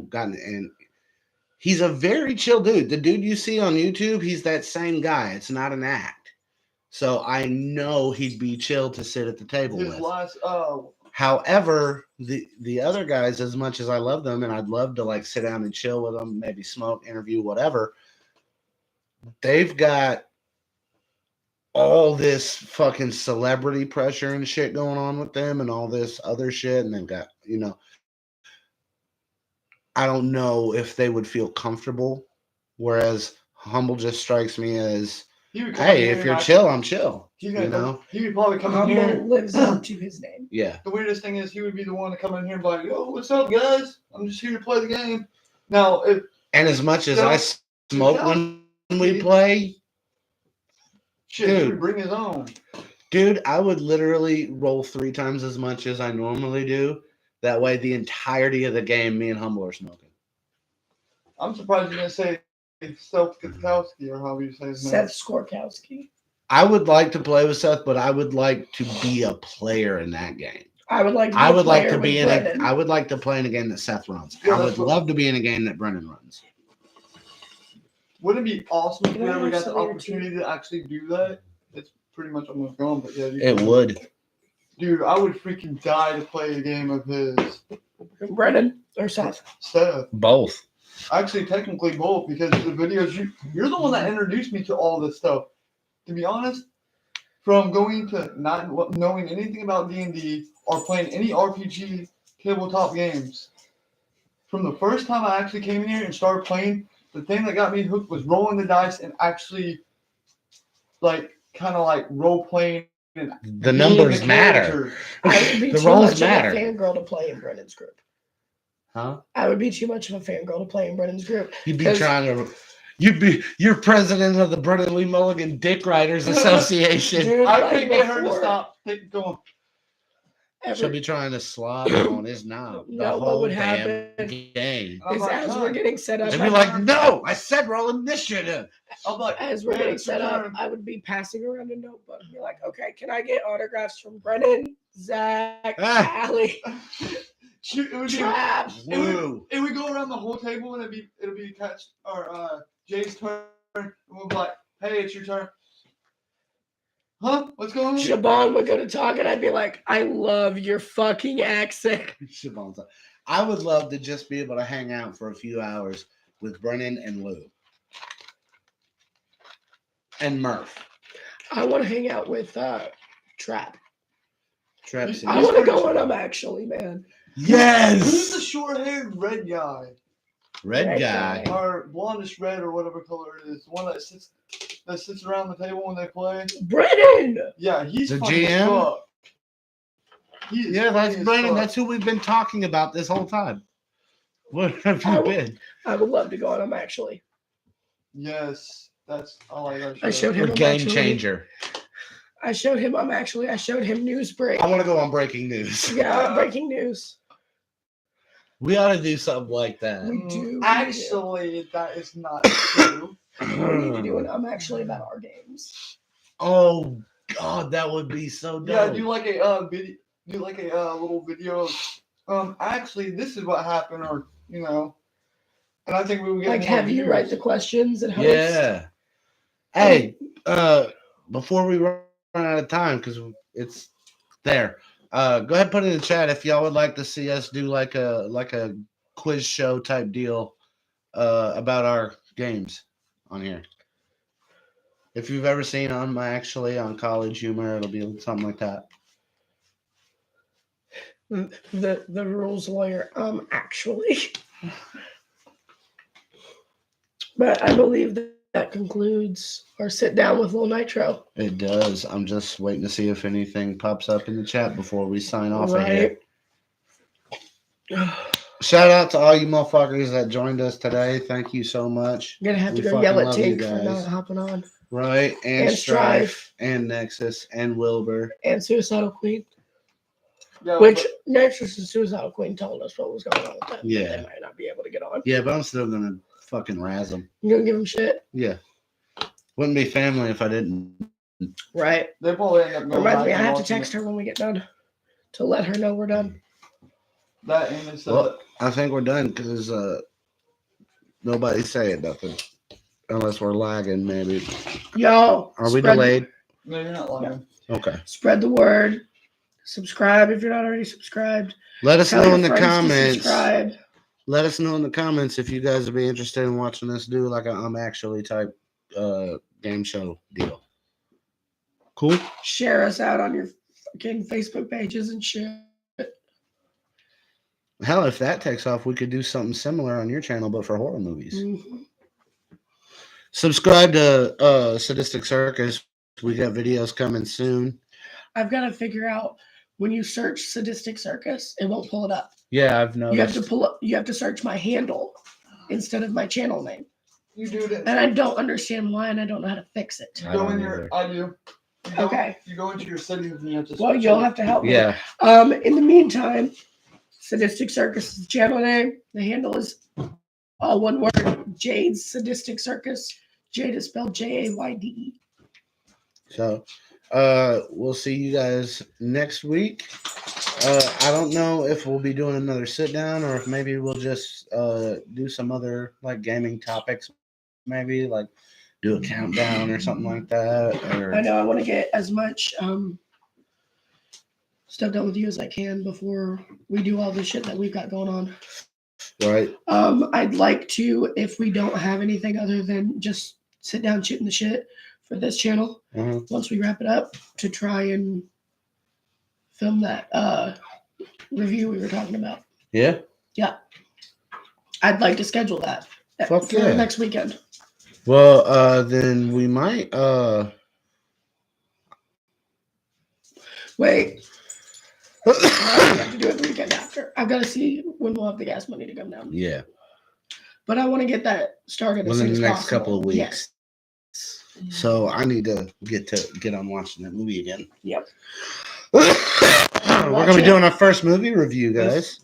gotten, and he's a very chill dude. The dude you see on YouTube, he's that same guy. It's not an act. So I know he'd be chill to sit at the table His with. last, However, the other guys, as much as I love them, and I'd love to like sit down and chill with them, maybe smoke, interview, whatever, they've got all this fucking celebrity pressure and shit going on with them and all this other shit. And they've got, I don't know if they would feel comfortable. Whereas Humble just strikes me as, he would come hey, here if and you're actually- chill, I'm chill. He You know? would probably come in Humble here. lives up to his name. Yeah. The weirdest thing is he would be the one to come in here and be like, "Yo, what's up, guys? I'm just here to play the game." Now, if And as much as I smoke when we play, shit, he Dude. would bring his own. dude, I would literally roll 3 times as much as I normally do. That way, the entirety of the game, me and Humble are smoking. I'm surprised you didn't say Seth Kotowski or however you say his name. Seth Skorkowski. I would like to play with Seth, but I would like to be a player in that game. I would like to be I a would like player to with be Brendan. I would like to play in a game that Seth runs. Yeah, I would that's what- love to be in a game that Brendan runs. Wouldn't it be awesome if Can we I ever have got the some of your opportunity to actually do that? It's pretty much almost gone, but yeah. It would. Dude, I would freaking die to play a game of his. Brendan or Seth? Seth. Both. Actually, technically both, because the videos you're the one that introduced me to all this stuff. To be honest, from going to not knowing anything about D&D or playing any RPG tabletop games, from the first time I actually came in here and started playing, the thing that got me hooked was rolling the dice and actually, like, kind of like role playing. And The being numbers the matter. character. I would be The too roles much matter. of a fangirl to play in Brendan's group. Huh? I would be too much of a fangirl to play in Brendan's group. You'd be 'Cause- trying to. You're president of the Brendan Lee Mulligan Dick Writers Association. Dude, I like couldn't get her to before stop going. She'll be trying to slop on his knob the No, what whole would damn happen game. I'm is like, as "Huh." we're getting set up, She'll be like, no, I said rolling this shit in. I'm like, as we're "Man, getting it's your set up, turn." I would be passing around a notebook. Be like, okay, can I get autographs from Brennan, Zach, Ah. Allie, Shoot, it would be Trap? Woo. It would go around the whole table and it'll be attached or Jay's turn and we'll be like, "Hey, it's your turn." Huh? What's going on? Siobhan would go to talk, and I'd be like, I love your fucking accent. Siobhan's like, I would love to just be able to hang out for a few hours with Brennan and Lou. And Murph. I want to hang out with Trap. Trap He's I want to pretty go on chill. them, actually, man. Who's Yes! the short-haired red guy? Red Red guy. guy. Or blondish red or whatever color it is. The one that sits around the table when they play. Brennan! Yeah, he's The funny as GM? fuck. He is Yeah, that's funny as Brennan. fuck. That's who we've been talking about this whole time. Where have you I- been? I would love to go on them, actually. Yes, that's I like that. I showed You're him a game actually- changer. I showed him Newsbreak. I want to go on breaking news. Yeah, breaking news. We ought to do something like that. We do. Actually, that is not true. We need to do an I'm actually about our games. Oh God, that would be so dope. Yeah, do like a video, do like a little video. Actually, this is what happened, or and I think we would get Like more have you views. write the questions and host. Yeah. Hey, before we run out of time, because it's there. Go ahead and put it in the chat if y'all would like to see us do like a quiz show type deal about our games on here. If you've ever seen on College Humor, it'll be something like that. The rules lawyer. Actually. But I believe that concludes our sit down with Lil Nitro. It does. I'm just waiting to see if anything pops up in the chat before we sign off of here. Shout out to all you motherfuckers that joined us today. Thank you so much. I'm gonna have to We go yell fucking at love you Tink for guys. not hopping on. Right, and And Strife, and Nexus, and Wilbur. And Suicidal Queen. Yeah, Which Nexus and Suicidal Queen told us what was going on with them. Yeah. They might not be able to get on. Yeah, but I'm still gonna fucking razz them. You gonna give them shit? Yeah. Wouldn't be family if I didn't. Right. they probably end up going Reminds back me, I and have to watching text her when we get done to let her know we're done. that, and it's Well, I think we're done because nobody's saying nothing. Unless we're lagging, maybe. Yo. Are we delayed? no, you're not lying. Okay. Spread the word. Subscribe if you're not already subscribed. Let us Tell know your in the friends to comments. subscribe. Let us know in the comments if you guys would be interested in watching us do like a actually type game show deal. Cool. Share us out on your fucking Facebook pages and shit. Hell, if that takes off, we could do something similar on your channel, but for horror movies. Mm-hmm. Subscribe to Sadistic Circus. We got videos coming soon. I've got to figure out when you search Sadistic Circus, it won't pull it up. Yeah, I've noticed. You have to pull up. You have to search my handle instead of my channel name, You do it. and I don't understand why, and I don't know how to fix it. You I go don't in your. either. I do. You go, Okay. You go into your settings and you have to. Well, you'll have to help me. Yeah. In the meantime, Sadistic Circus is the channel name. The handle is all one word. Jade's Sadistic Circus. Jade is spelled Jayde. So, we'll see you guys next week. I don't know if we'll be doing another sit down or if maybe we'll just do some other like gaming topics. Maybe like do a countdown or something like that. Or I know I want to get as much stuff done with you as I can before we do all the shit that we've got going on. right. I'd like to, if we don't have anything other than just sit down shooting the shit for this channel, once we wrap it up, to try and film that review we were talking about. Yeah. I'd like to schedule that Fuck for yeah. next weekend. Well, then we might. Wait. We have to do it the weekend after. I've got to see when we'll have the gas money to come down. Yeah. But I want to get that started as soon Within as the next possible. couple of weeks. Yes. So I need to get on watching that movie again. Yep. We're gonna be doing our first movie review, guys.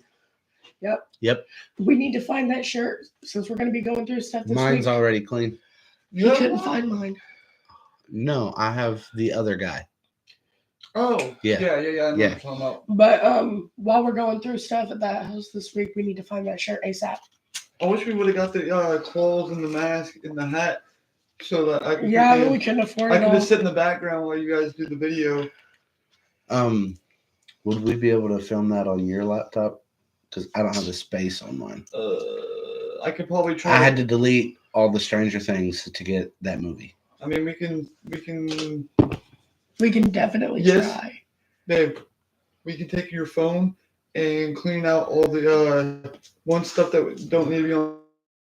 Yep. We need to find that shirt since we're going to be going through stuff this Mine's week. already clean. You couldn't find mine. No, I have the other guy. Oh. Yeah. Yeah. I know what Yeah. you're talking about. But while we're going through stuff at that house this week, we need to find that shirt ASAP. I wish we would have got the claws and the mask and the hat so that I could. Yeah, but we couldn't afford I it could all. just sit in the background while you guys do the video. Would we be able to film that on your laptop? Because I don't have the space on mine. I could probably try. I had to delete all the Stranger Things to get that movie. I mean, we can, We can definitely Yes. try. babe. We can take your phone and clean out all the one stuff that don't need to be on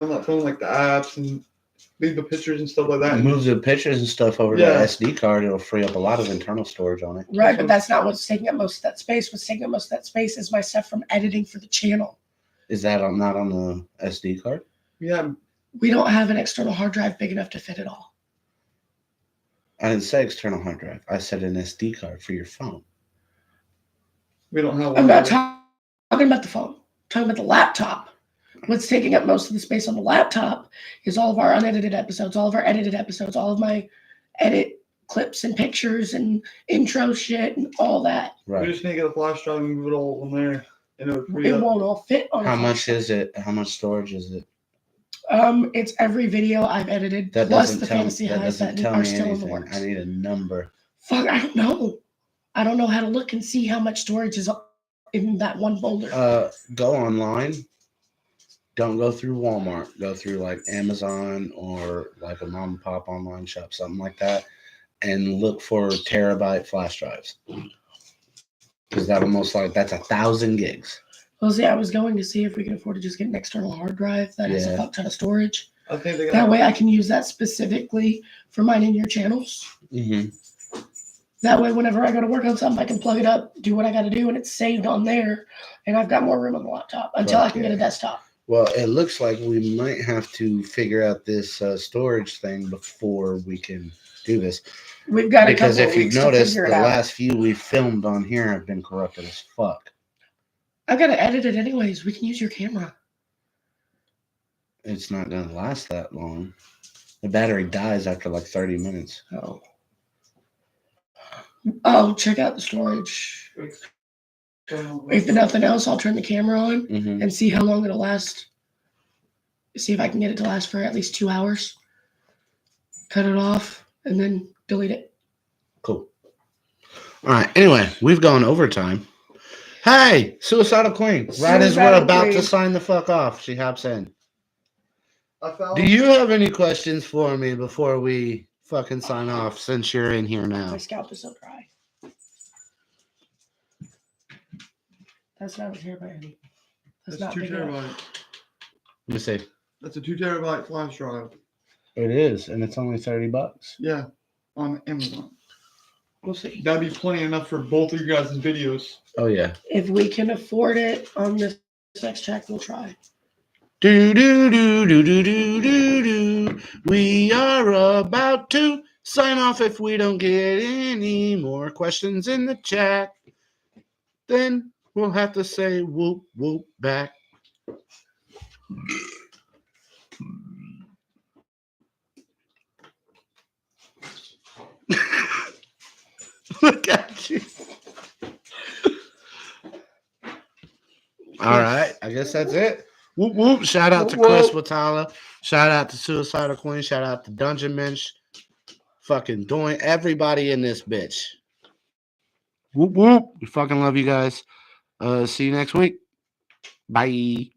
that phone, like the apps and leave the pictures and stuff like that. Move the pictures and stuff over to Yeah. the SD card. It'll free up a lot of internal storage on it. Right, but that's not what's taking up most of that space. What's taking up most of that space is my stuff from editing for the channel. Is that not on the SD card? Yeah, We don't have an external hard drive big enough to fit it all. I didn't say external hard drive. I said an SD card for your phone. we don't have one. I'm not talking about the phone. I'm talking about the laptop. What's taking up most of the space on the laptop is all of our unedited episodes, all of our edited episodes, all of my edit clips and pictures and intro shit and all that. We Right. just need to get a flash drive and move it all on there. And it would It won't all fit on. How a much flash is it? How much storage is it? drive. It's every video I've edited That plus doesn't the tell. fantasy That highs doesn't that tell are me still in the anything. works. I need a number. Fuck, I don't know. I don't know how to look and see how much storage is in that one folder. Go online. Don't go through Walmart. Go through like Amazon or like a mom and pop online shop, something like that, and look for terabyte flash drives. Because that's 1,000 gigs. Well, see, I was going to see if we could afford to just get an external hard drive that has a Yeah. fuck ton of storage. I think they got That way I can use that specifically for mine and your channels. Mm-hmm. That way, whenever I go to work on something, I can plug it up, do what I got to do, and it's saved on there. And I've got more room on the laptop until I can get a desktop. Well, it looks like we might have to figure out this storage thing before we can do this. We've got Because a couple if of you've weeks to noticed, figure the it out. last few we filmed on here have been corrupted as fuck. I got to edit it anyways. We can use your camera. It's not going to last that long. The battery dies after like 30 minutes. Oh, check out the storage. If nothing else, I'll turn the camera on Mm-hmm. and see how long it'll last. See if I can get it to last for at least 2 hours. Cut it off and then delete it. Cool. All right. Anyway, we've gone overtime. Hey, Suicidal Queen. Right as we're Suicidal about Queen. to sign the fuck off, she hops in. I found Do you have any questions for me before we fucking sign off since you're in here now? My scalp is so dry. That's not a terabyte, honey. That's that's not 2 big enough. terabyte. Let me see. That's a 2 terabyte flash drive. It is, and it's only $30. Yeah, on Amazon. We'll see. That'd be plenty enough for both of you guys' videos. Oh yeah. If we can afford it on this next track, we'll try. Do do do do do do do do. We are about to sign off. If we don't get any more questions in the chat, then we'll have to say whoop whoop back. Look at you. All right, I guess that's it. Whoop whoop! Shout out to Whoop, Chris whoop. Watala. Shout out to Suicidal Queen. Shout out to Dungeon Mensch. Fucking doing everybody in this bitch. Whoop whoop! We fucking love you guys. See you next week. Bye.